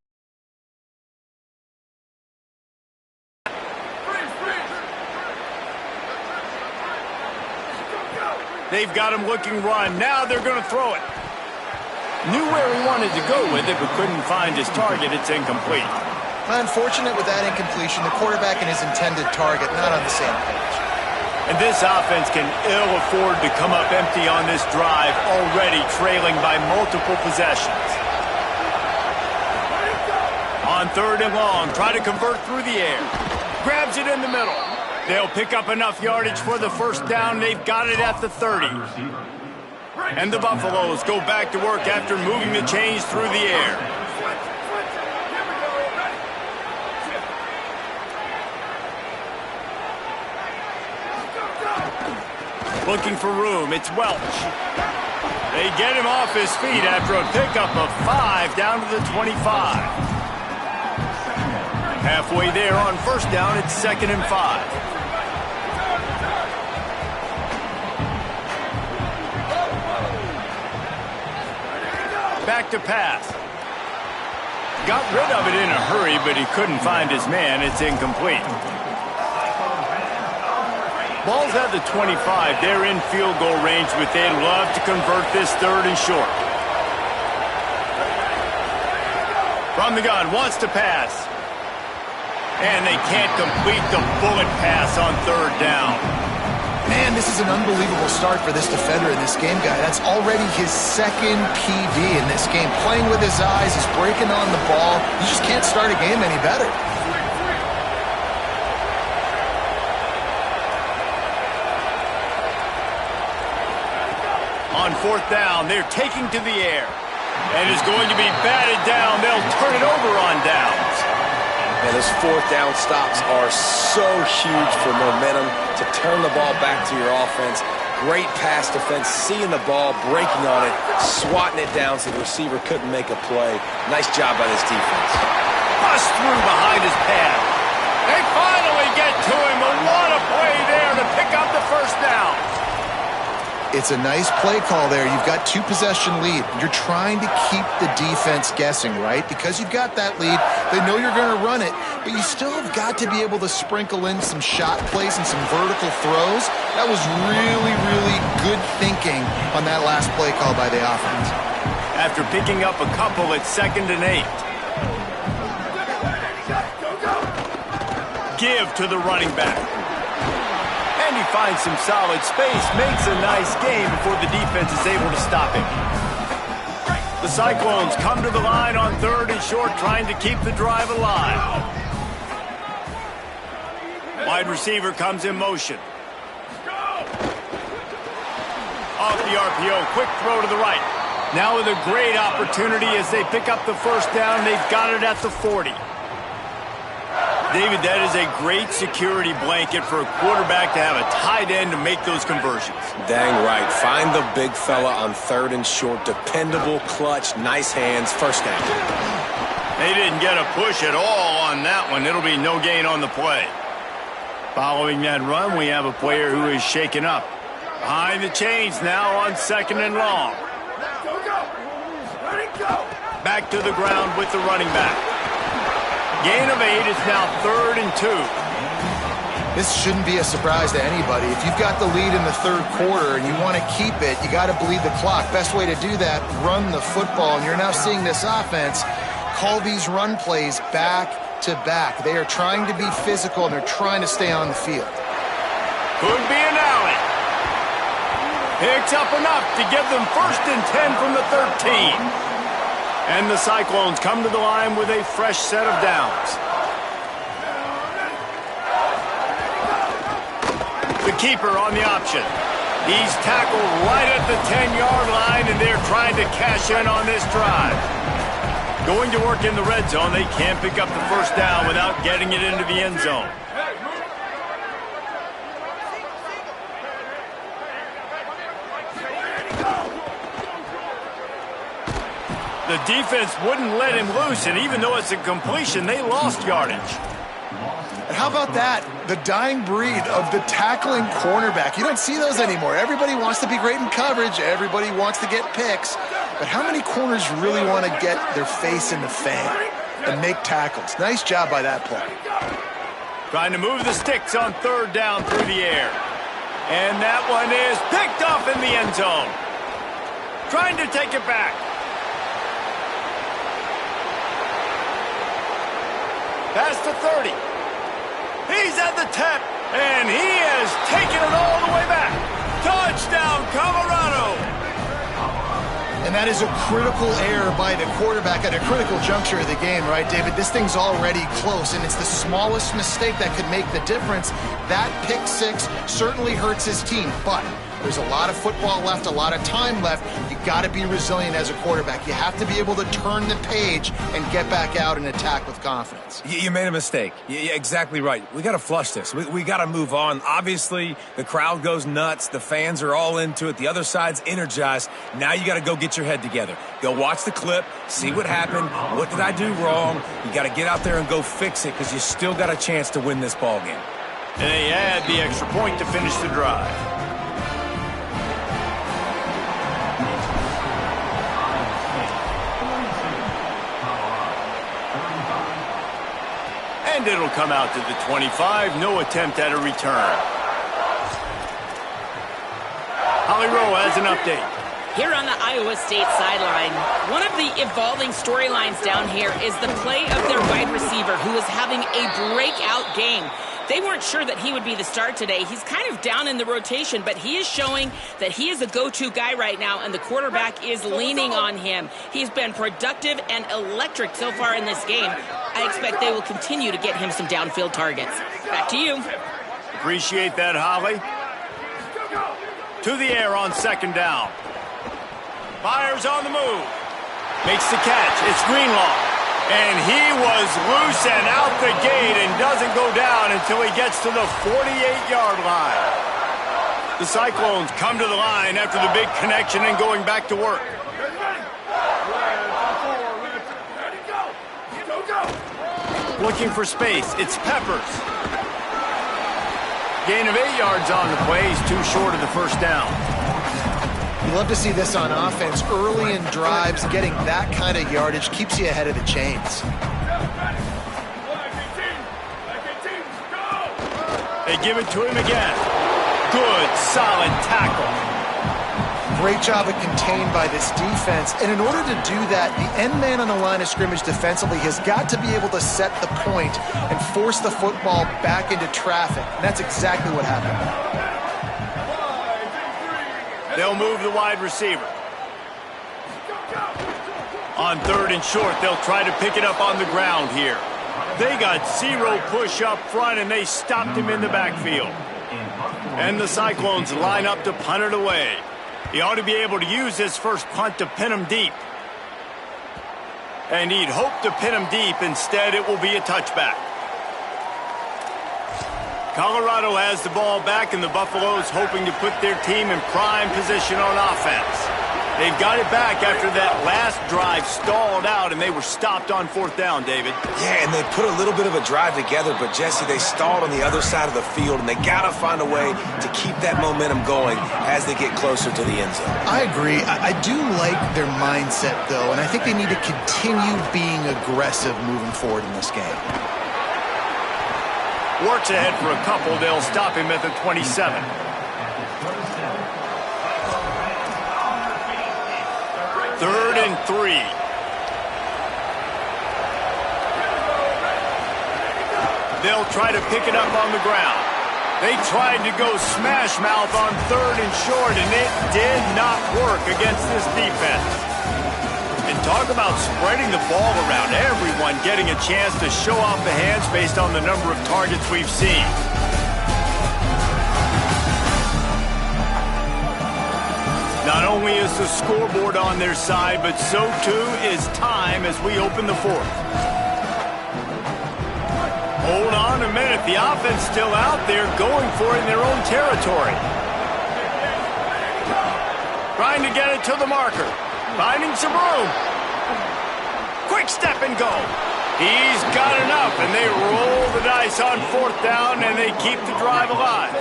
They've got him looking run. Now they're going to throw it. Knew where he wanted to go with it, but couldn't find his target. It's incomplete. Unfortunate with that incompletion. The quarterback and his intended target not on the same page. And this offense can ill afford to come up empty on this drive, already trailing by multiple possessions. On 3rd and long, try to convert through the air. Grabs it in the middle. They'll pick up enough yardage for the first down. They've got it at the 30. And the Buffaloes go back to work after moving the chains through the air. Looking for room. It's Welch. They get him off his feet after a pickup of 5 down to the 25. Halfway there on 1st down, it's 2nd and 5. Back to pass. Got rid of it in a hurry, but he couldn't find his man. It's incomplete. Ball's at the 25. They're in field goal range, but they'd love to convert this 3rd and short. From the gun, wants to pass. And they can't complete the bullet pass on 3rd down. Man, this is an unbelievable start for this defender in this game, guy. That's already his 2nd PB in this game. Playing with his eyes, he's breaking on the ball. You just can't start a game any better. On 4th down, they're taking to the air. And is going to be batted down. They'll turn it over on downs. And those 4th down stops are so huge for momentum to turn the ball back to your offense. Great pass defense, seeing the ball, breaking on it, swatting it down so the receiver couldn't make a play. Nice job by this defense. Bust through behind his pad. They finally get to him. A lot of play there to pick up the 1st down. It's a nice play call there. You've got 2-possession lead. You're trying to keep the defense guessing, right? Because you've got that lead, they know you're going to run it, but you still have got to be able to sprinkle in some shot plays and some vertical throws. That was really, really good thinking on that last play call by the offense. After picking up a couple at 2nd and 8. Give to the running back. And he finds some solid space, makes a nice game before the defense is able to stop him. The Cyclones come to the line on 3rd and short, trying to keep the drive alive. Wide receiver comes in motion. Off the RPO, quick throw to the right. Now with a great opportunity as they pick up the 1st down, they've got it at the 40. David, that is a great security blanket for a quarterback to have a tight end to make those conversions. Dang right. Find the big fella on 3rd and short. Dependable, clutch, nice hands, 1st down. They didn't get a push at all on that one. It'll be no gain on the play. Following that run, we have a player who is shaken up. Behind the chains now on 2nd and long. Back to the ground with the running back. Gain of 8 is now 3rd and 2. This shouldn't be a surprise to anybody. If you've got the lead in the 3rd quarter and you want to keep it, you got to bleed the clock. Best way to do that, run the football. And you're now seeing this offense call these run plays back to back. They are trying to be physical, and they're trying to stay on the field. Could be an alley. Picks up enough to give them 1st and 10 from the 13. And the Cyclones come to the line with a fresh set of downs. The keeper on the option. He's tackled right at the 10-yard line, and they're trying to cash in on this drive. Going to work in the red zone, they can't pick up the 1st down without getting it into the end zone. The defense wouldn't let him loose, and even though it's a completion, they lost yardage. And how about that? The dying breed of the tackling cornerback. You don't see those anymore. Everybody wants to be great in coverage. Everybody wants to get picks. But how many corners really want to get their face in the fan and make tackles? Nice job by that play. Trying to move the sticks on 3rd down through the air. And that one is picked off in the end zone. Trying to take it back. Past the 30. He's at the 10, and he has taken it all the way back. Touchdown, Colorado! And that is a critical error by the quarterback at a critical juncture of the game, right, David? This thing's already close, and it's the smallest mistake that could make the difference. That pick 6 certainly hurts his team, but there's a lot of football left, a lot of time left. You got to be resilient as a quarterback. You have to be able to turn the page and get back out and attack with confidence. You made a mistake. You're exactly right. We got to flush this. We got to move on. Obviously, the crowd goes nuts. The fans are all into it. The other side's energized. Now you got to go get your head together. Go watch the clip, see what happened. What did I do wrong? You got to get out there and go fix it, because you still got a chance to win this ball game. And they add the extra point to finish the drive. And it'll come out to the 25. No attempt at a return. Holly Rowe has an update. Here on the Iowa State sideline, one of the evolving storylines down here is the play of their wide receiver, who is having a breakout game. They weren't sure that he would be the start today. He's kind of down in the rotation, but he is showing that he is a go-to guy right now, and the quarterback is leaning on him. He's been productive and electric so far in this game. I expect they will continue to get him some downfield targets. Back to you. Appreciate that, Holly. To the air on 2nd down. Fires on the move. Makes the catch. It's Greenlaw. And he was loose and out the gate and doesn't go down until he gets to the 48-yard line. The Cyclones come to the line after the big connection and going back to work. Looking for space. It's Peppers. Gain of 8 yards on the play. He's too short of the 1st down. You love to see this on offense. Early in drives, getting that kind of yardage keeps you ahead of the chains. They give it to him again. Good, solid tackle. Great job of contained by this defense. And in order to do that, the end man on the line of scrimmage defensively has got to be able to set the point and force the football back into traffic. And that's exactly what happened. They'll move the wide receiver. On 3rd and short, they'll try to pick it up on the ground here. They got 0 push up front, and they stopped him in the backfield. And the Cyclones line up to punt it away. He ought to be able to use his first punt to pin him deep. And he'd hope to pin him deep. Instead, it will be a touchback. Colorado has the ball back, and the Buffaloes hoping to put their team in prime position on offense. They've got it back after that last drive stalled out, and they were stopped on 4th down, David. Yeah, and they put a little bit of a drive together, but, Jesse, they stalled on the other side of the field, and they got to find a way to keep that momentum going as they get closer to the end zone. I agree. I do like their mindset, though, and I think they need to continue being aggressive moving forward in this game. Works ahead for a couple. They'll stop him at the 27. Third and 3. They'll try to pick it up on the ground. They tried to go smash mouth on 3rd and short, and it did not work against this defense. And talk about spreading the ball around. Everyone getting a chance to show off the hands based on the number of targets we've seen. Not only is the scoreboard on their side, but so too is time as we open the 4th. Hold on a minute. The offense still out there going for it in their own territory. Trying to get it to the marker. Finding some room. Quick step and go. He's got enough, and they roll the dice on 4th down, and they keep the drive alive.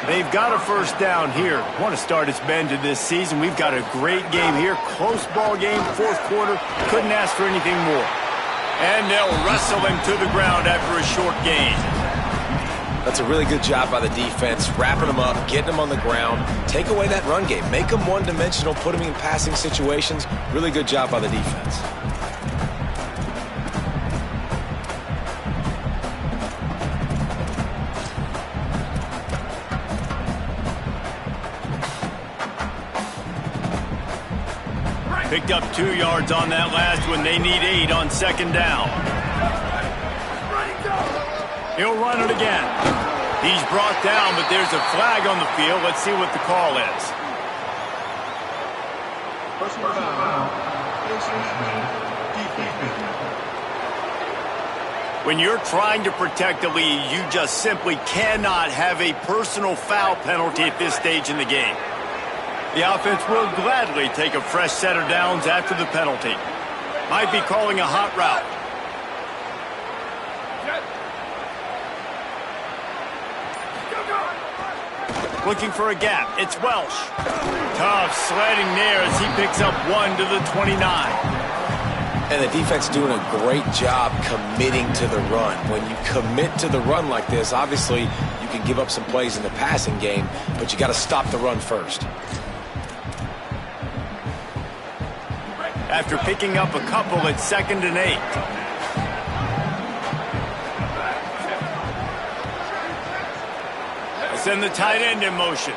They've got a 1st down here. Want to start its bend to this season. We've got a great game here. Close ball game, 4th quarter. Couldn't ask for anything more. And they'll wrestle him to the ground after a short gain. That's a really good job by the defense, wrapping them up, getting them on the ground. Take away that run game. Make them one-dimensional, put them in passing situations. Really good job by the defense. Picked up 2 yards on that last one. They need 8 on 2nd down. He'll run it again. He's brought down, but there's a flag on the field. Let's see what the call is. When you're trying to protect a lead, you just simply cannot have a personal foul penalty at this stage in the game. The offense will gladly take a fresh set of downs after the penalty. Might be calling a hot route. Looking for a gap. It's Welsh. Tough sledding there as he picks up 1 to the 29. And the defense doing a great job committing to the run. When you commit to the run like this, obviously you can give up some plays in the passing game, but you got to stop the run first. After picking up a couple at 2nd and 8. Send the tight end in motion.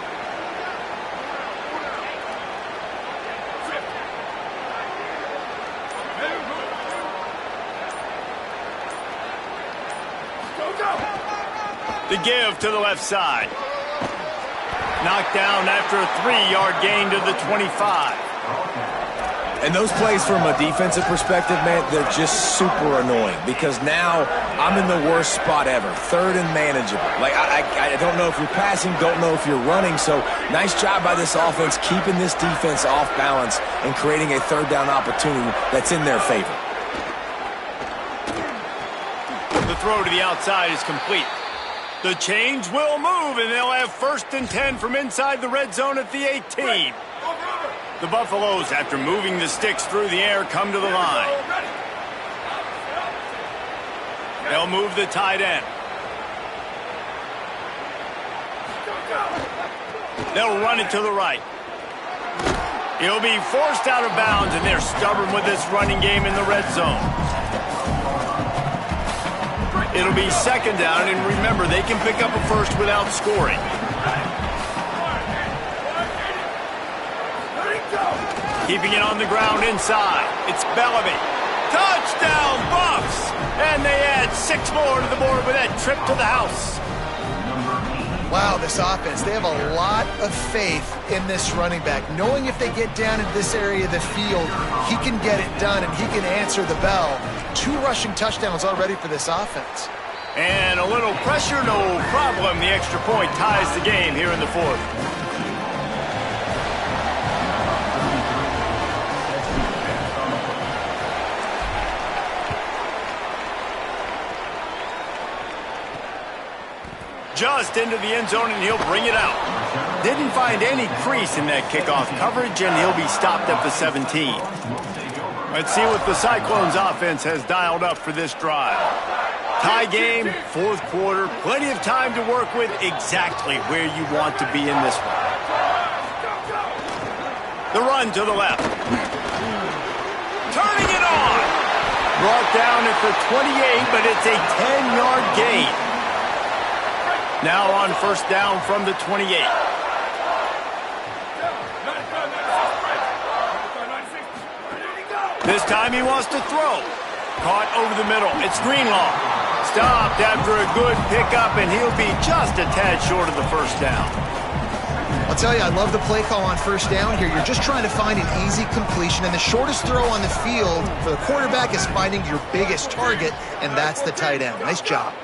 The give to the left side. Knocked down after a 3-yard gain to the 25. And those plays from a defensive perspective, man, they're just super annoying because now I'm in the worst spot ever. 3rd and manageable. Like, I don't know if you're passing, don't know if you're running. So nice job by this offense keeping this defense off balance and creating a 3rd down opportunity that's in their favor. The throw to the outside is complete. The change will move, and they'll have 1st and 10 from inside the red zone at the 18. The Buffaloes, after moving the sticks through the air, come to the line. They'll move the tight end. They'll run it to the right. He'll be forced out of bounds, and they're stubborn with this running game in the red zone. It'll be 2nd down, and remember, they can pick up a first without scoring. Keeping it on the ground inside. It's Bellamy. Touchdown, Buffs! And they add 6 more to the board with that trip to the house. Wow, this offense, they have a lot of faith in this running back. Knowing if they get down in this area of the field, he can get it done and he can answer the bell. 2 rushing touchdowns already for this offense. And a little pressure, no problem. The extra point ties the game here in the 4th. just into the end zone, and he'll bring it out. Didn't find any crease in that kickoff coverage, and he'll be stopped at the 17. Let's see what the Cyclones offense has dialed up for this drive. Tie game, fourth quarter, plenty of time to work with, exactly where you want to be in this one. The run to the left. Turning it on. Brought down at the 28, but it's a 10-yard gain. Now on first down from the 28. This time he wants to throw. Caught over the middle. It's Greenlaw. Stopped after a good pickup, and he'll be just a tad short of the first down. I'll tell you, I love the play call on first down here. You're just trying to find an easy completion, and the shortest throw on the field for the quarterback is finding your biggest target, and that's the tight end. Nice job.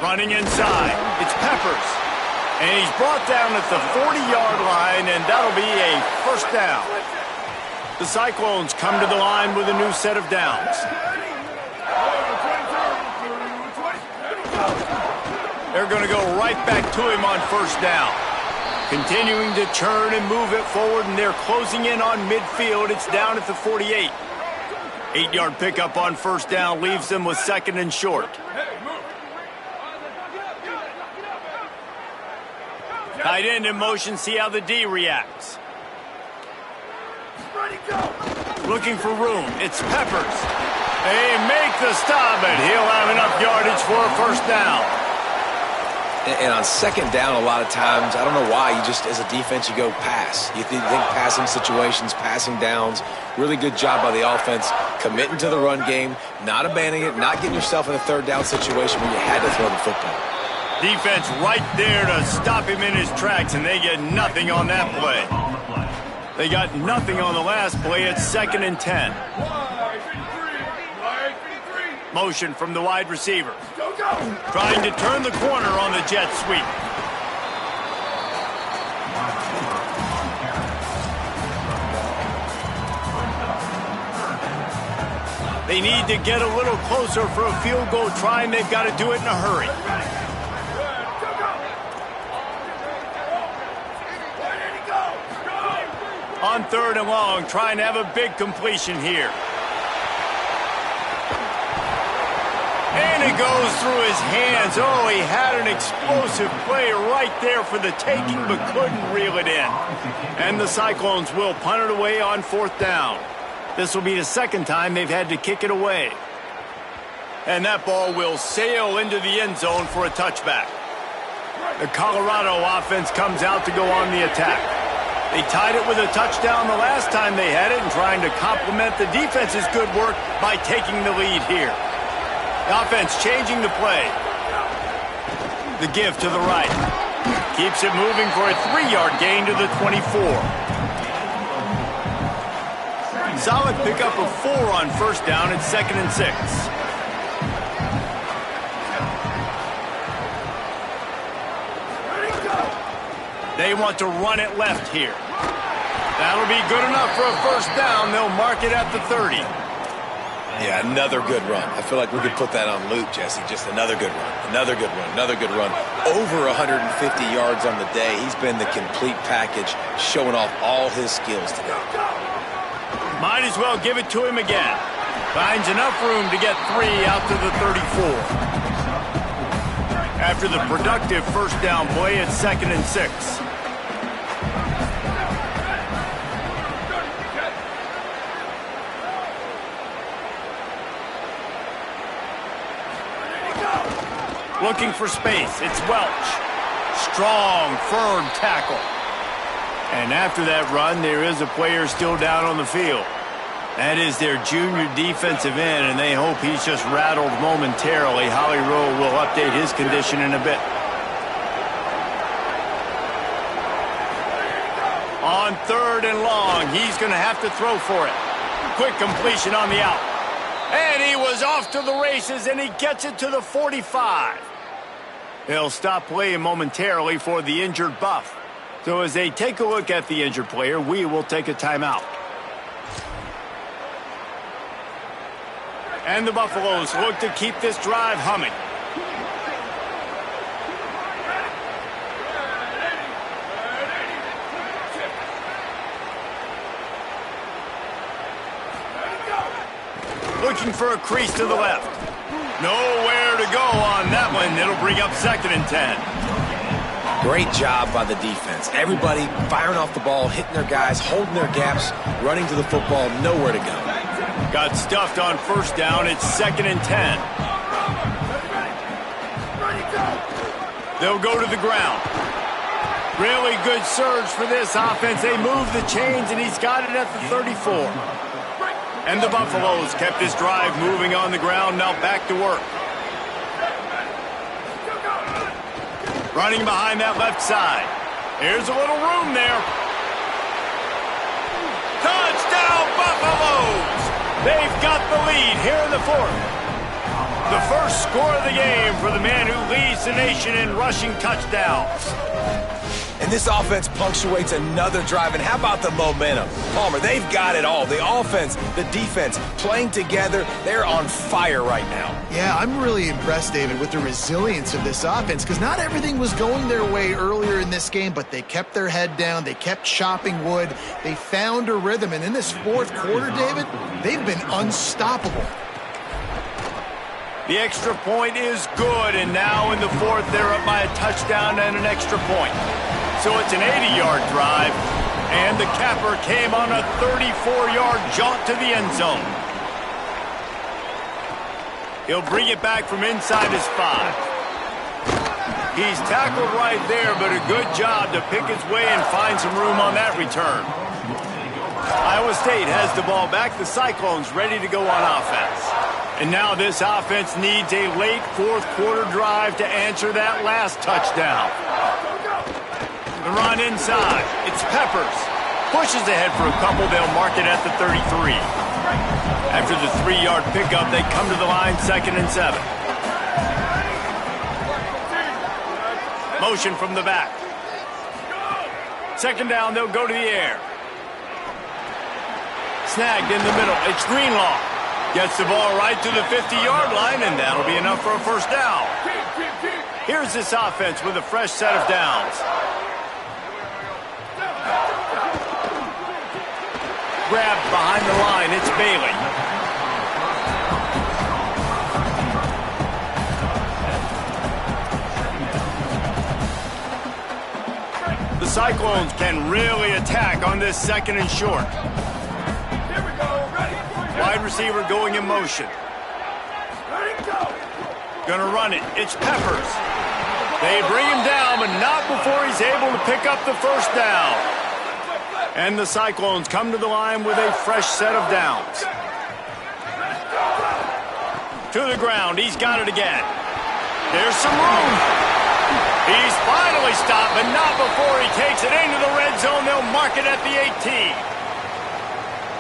Running inside. It's Peppers. And he's brought down at the 40-yard line, and that'll be a first down. The Cyclones come to the line with a new set of downs. They're going to go right back to him on first down. Continuing to turn and move it forward, and they're closing in on midfield. It's down at the 48. 8-yard pickup on first down leaves them with second and short. Tight end in motion, see how the D reacts. Looking for room, it's Peppers. They make the stop, and he'll have enough yardage for a first down. And on second down, a lot of times, I don't know why, you just, as a defense, you go pass. You think passing situations, passing downs. Really good job by the offense, committing to the run game, not abandoning it, not getting yourself in a third down situation where you had to throw the football. Defense right there to stop him in his tracks, and they get nothing on that play. They got nothing on the last play. It's second and 10. Motion from the wide receiver. Trying to turn the corner on the jet sweep. They need to get a little closer for a field goal try, and they've got to do it in a hurry. On third and long, trying to have a big completion here. And it goes through his hands. Oh, he had an explosive play right there for the taking, but couldn't reel it in. And the Cyclones will punt it away on fourth down. This will be the second time they've had to kick it away. And that ball will sail into the end zone for a touchback. The Colorado offense comes out to go on the attack. They tied it with a touchdown the last time they had it, and trying to complement the defense's good work by taking the lead here. The offense changing the play. The give to the right. Keeps it moving for a 3-yard gain to the 24. Solid pickup of 4 on first down at second and 6. They want to run it left here. That'll be good enough for a first down. They'll mark it at the 30. Yeah, another good run. I feel like we could put that on loop, Jesse. Just another good run, another good run, another good run. Over 150 yards on the day. He's been the complete package, showing off all his skills today. Might as well give it to him again. Finds enough room to get 3 out to the 34. After the productive first down play, it's second and 6. Looking for space, it's Welch. Strong, firm tackle. And after that run, there is a player still down on the field. That is their junior defensive end, and they hope he's just rattled momentarily. Holly Rowe will update his condition in a bit. On third and long, he's going to have to throw for it. Quick completion on the out. And he was off to the races, and he gets it to the 45. They'll stop playing momentarily for the injured Buff. So as they take a look at the injured player, we will take a timeout. And the Buffaloes look to keep this drive humming. Looking for a crease to the left. Nowhere to go on that one. It'll bring up 2nd and 10. Great job by the defense. Everybody firing off the ball, hitting their guys, holding their gaps, running to the football, nowhere to go. Got stuffed on 1st down. It's 2nd and 10. They'll go to the ground. Really good surge for this offense. They move the chains, and he's got it at the 34. And the Buffaloes kept this drive moving on the ground. Now back to work. Running behind that left side. Here's a little room there. Touchdown, Buffaloes! They've got the lead here in the 4th. The first score of the game for the man who leads the nation in rushing touchdowns. And this offense punctuates another drive. And how about the momentum? Palmer, they've got it all. The offense, the defense, playing together. They're on fire right now. Yeah, I'm really impressed, David, with the resilience of this offense, because not everything was going their way earlier in this game, but they kept their head down. They kept chopping wood. They found a rhythm. And in this 4th quarter, David, they've been unstoppable. The extra point is good, and now in the 4th, they're up by a touchdown and an extra point. So it's an 80-yard drive, and the capper came on a 34-yard jaunt to the end zone. He'll bring it back from inside his 5. He's tackled right there, but a good job to pick his way and find some room on that return. Iowa State has the ball back. The Cyclones ready to go on offense. And now this offense needs a late 4th quarter drive to answer that last touchdown. The run inside. It's Peppers. Pushes ahead for a couple. They'll mark it at the 33. After the 3-yard pickup, they come to the line, 2nd and 7. Motion from the back. 2nd down, they'll go to the air. Snagged in the middle. It's Greenlaw. Gets the ball right to the 50-yard line, and that'll be enough for a 1st down. Here's this offense with a fresh set of downs. Grabbed behind the line. It's Bailey. The Cyclones can really attack on this 2nd and short. Wide receiver going in motion. Gonna run it. It's Peppers. They bring him down, but not before he's able to pick up the 1st down. And the Cyclones come to the line with a fresh set of downs. To the ground. He's got it again. There's some room. He's finally stopped, but not before he takes it into the red zone. They'll mark it at the 18.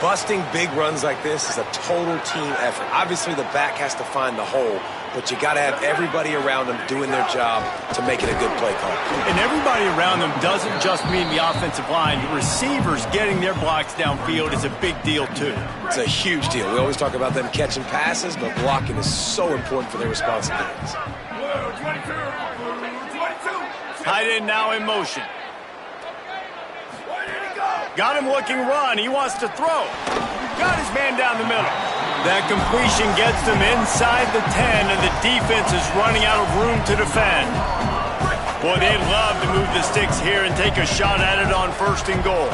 Busting big runs like this is a total team effort. Obviously, the back has to find the hole, but you got to have everybody around them doing their job to make it a good play call. And everybody around them doesn't just mean the offensive line. The receivers getting their blocks downfield is a big deal, too. It's a huge deal. We always talk about them catching passes, but blocking is so important for their responsibilities. Tight end now in motion. Got him looking run. He wants to throw. Got his man down the middle. That completion gets them inside the 10, and the defense is running out of room to defend. Boy, they'd love to move the sticks here and take a shot at it on 1st and goal.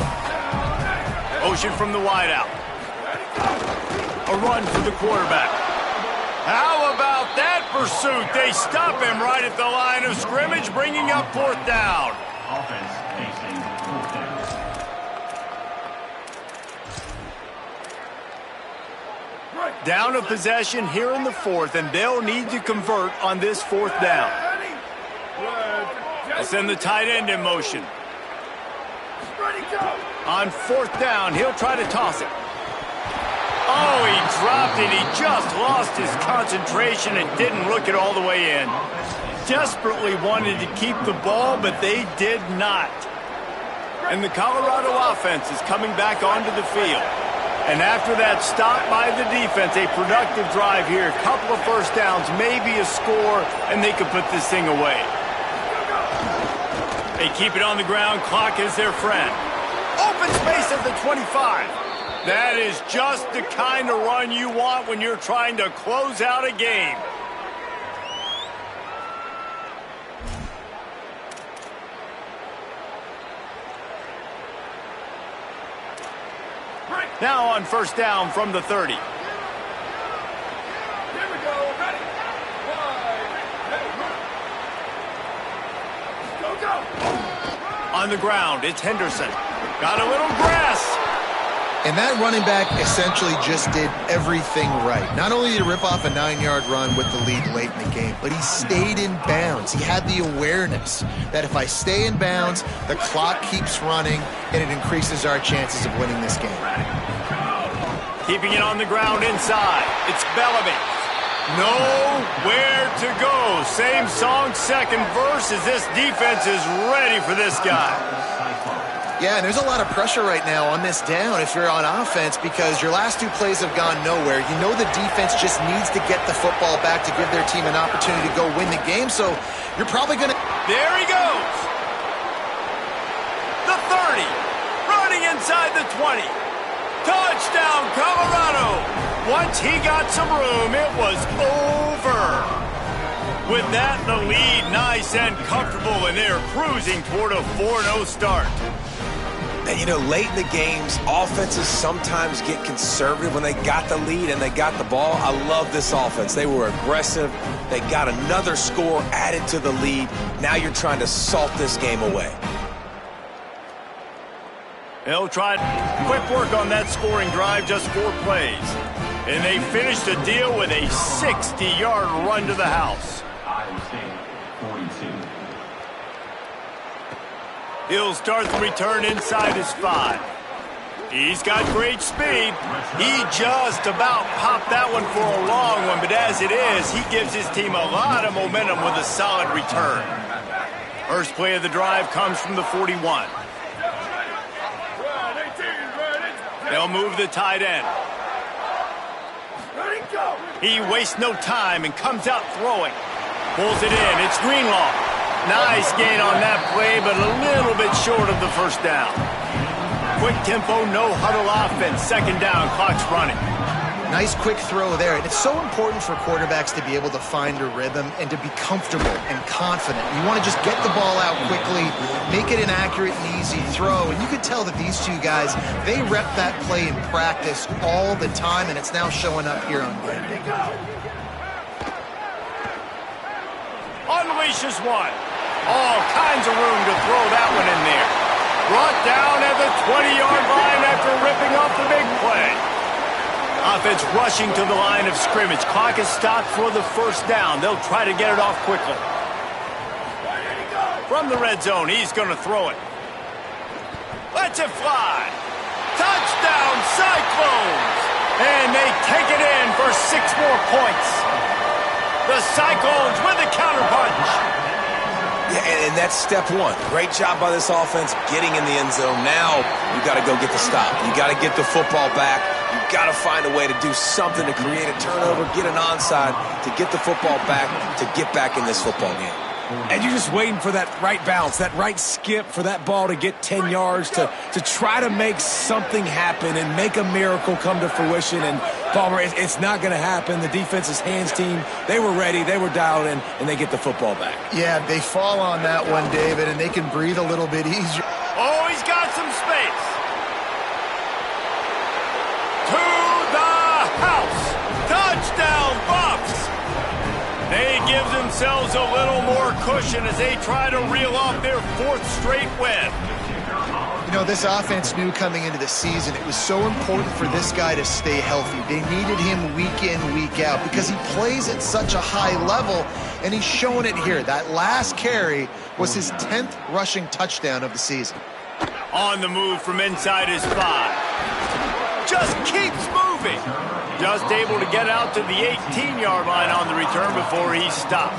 Motion from the wideout. A run for the quarterback. How about that pursuit? They stop him right at the line of scrimmage, bringing up 4th down. Offense facing 4th down. Down a possession here in the 4th, and they'll need to convert on this 4th down. They'll send the tight end in motion. On 4th down, he'll try to toss it. Oh, he dropped it. He just lost his concentration and didn't look it all the way in. Desperately wanted to keep the ball, but they did not. And the Colorado offense is coming back onto the field. And after that stop by the defense, a productive drive here, a couple of 1st downs, maybe a score, and they could put this thing away. They keep it on the ground. Clock is their friend. Open space at the 25. That is just the kind of run you want when you're trying to close out a game. Now on first down from the 30. Here we go. Ready? Go. On the ground, it's Henderson. Got a little grass. And that running back essentially just did everything right. Not only did he rip off a 9-yard run with the lead late in the game, but he stayed in bounds. He had the awareness that if I stay in bounds, the clock keeps running, and it increases our chances of winning this game. Keeping it on the ground inside. It's Bellamy. Nowhere to go. Same song, second verse, as this defense is ready for this guy. Yeah, and there's a lot of pressure right now on this down if you're on offense because your last 2 plays have gone nowhere. You know the defense just needs to get the football back to give their team an opportunity to go win the game, so you're probably going to... There he goes. The 30. Running inside the 20. Touchdown, Colorado. Once he got some room, it was over. With that, the lead nice and comfortable, and they're cruising toward a 4-0 start. And, you know, late in the games, offenses sometimes get conservative when they got the lead and they got the ball. I love this offense. They were aggressive. They got another score added to the lead. Now you're trying to salt this game away. They'll try quick work on that scoring drive, just 4 plays. And they finished the deal with a 60-yard run to the house. Iowa State, 42. He'll start the return inside his 5. He's got great speed. He just about popped that one for a long one, but as it is, he gives his team a lot of momentum with a solid return. First play of the drive comes from the 41. They'll move the tight end. He wastes no time and comes out throwing. Pulls it in. It's Greenlaw. Nice gain on that play, but a little bit short of the first down. Quick tempo, no huddle offense. Second down, clock's running. Nice quick throw there. And it's so important for quarterbacks to be able to find a rhythm and to be comfortable and confident. You want to just get the ball out quickly, make it an accurate and easy throw. And you can tell that these 2 guys, they rep that play in practice all the time, and it's now showing up here on game day. Unleashes one. All kinds of room to throw that one in there. Brought down at the 20-yard line after ripping off the big play. Offense rushing to the line of scrimmage. Clock is stopped for the first down. They'll try to get it off quickly. From the red zone, he's going to throw it. Lets it fly. Touchdown, Cyclones! And they take it in for 6 more points. The Cyclones with a counterpunch. Yeah, and that's step 1. Great job by this offense getting in the end zone. Now you got to go get the stop. You got to get the football back. You got to find a way to do something to create a turnover, get an onside, to get the football back, to get back in this football game. And you're just waiting for that right bounce, that right skip for that ball to get 10 yards to try to make something happen and make a miracle come to fruition. And, Palmer, it's not going to happen. The defense's hands team, they were ready, they were dialed in, and they get the football back. Yeah, they fall on that one, David, and they can breathe a little bit easier. Oh, he's got some space. To the house. Touchdown, Buffs. They give themselves a little more cushion as they try to reel off their 4th straight win. You know, this offense knew coming into the season it was so important for this guy to stay healthy. They needed him week in, week out because he plays at such a high level, and he's showing it here. That last carry was his 10th rushing touchdown of the season. On the move from inside his 5. Just keeps moving. Just able to get out to the 18-yard line on the return before he's stopped.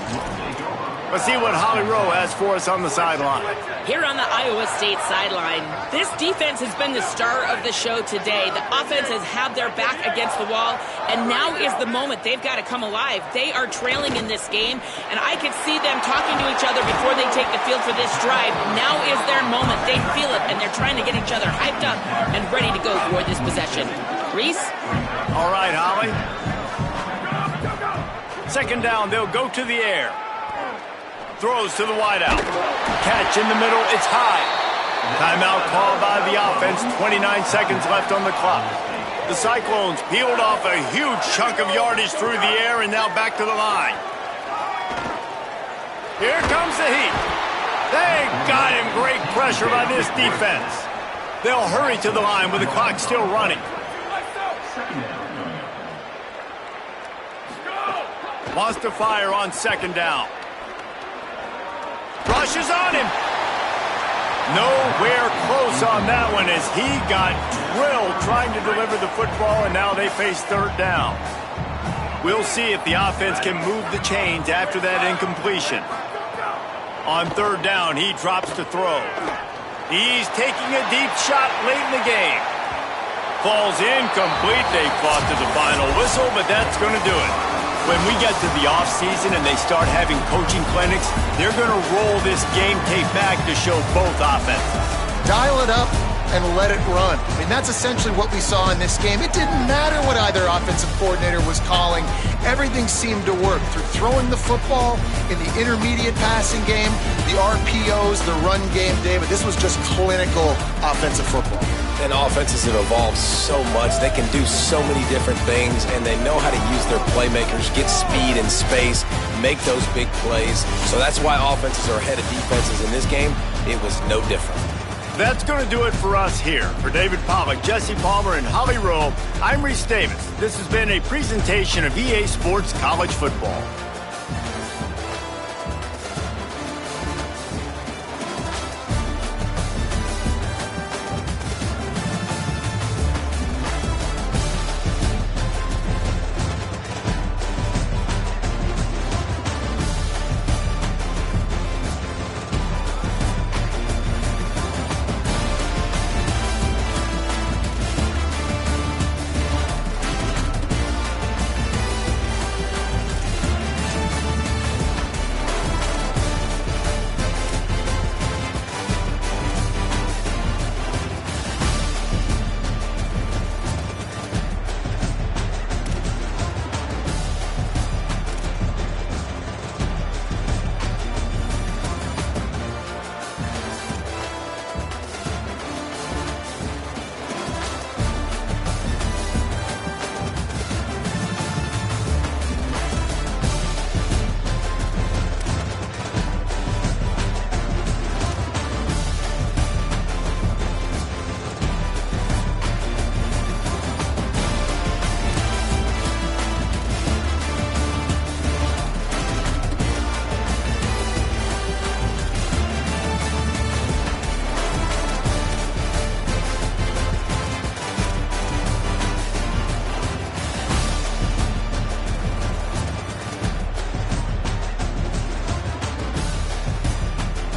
Let's see what Holly Rowe has for us on the sideline. Here on the Iowa State sideline, this defense has been the star of the show today. The offense has had their back against the wall, and now is the moment. They've got to come alive. They are trailing in this game, and I could see them talking to each other before they take the field for this drive. Now is their moment. They feel it, and they're trying to get each other hyped up and ready to go for this possession. Reese? All right, Holly. Second down, they'll go to the air. Throws to the wideout. Catch in the middle, it's high. Timeout called by the offense, 29 seconds left on the clock. The Cyclones peeled off a huge chunk of yardage through the air and now back to the line. Here comes the heat. They got him. Great pressure by this defense. They'll hurry to the line with the clock still running. Wants to fire on second down. Rushes on him. Nowhere close on that one as he got drilled trying to deliver the football, and now they face third down. We'll see if the offense can move the chains after that incompletion. On third down, he drops to throw. He's taking a deep shot late in the game. Falls incomplete. They fought to the final whistle, but that's going to do it. When we get to the offseason and they start having coaching clinics, they're going to roll this game tape back to show both offenses. Dial it up and let it run. I mean, that's essentially what we saw in this game. It didn't matter what either offensive coordinator was calling. Everything seemed to work through throwing the football in the intermediate passing game, the RPOs, the run game, David. This was just clinical offensive football. And offenses have evolved so much. They can do so many different things, and they know how to use their playmakers, get speed and space, make those big plays. So that's why offenses are ahead of defenses in this game. It was no different. That's going to do it for us here. For David Pollack, Jesse Palmer, and Holly Rowe, I'm Reese Davis. This has been a presentation of EA Sports College Football.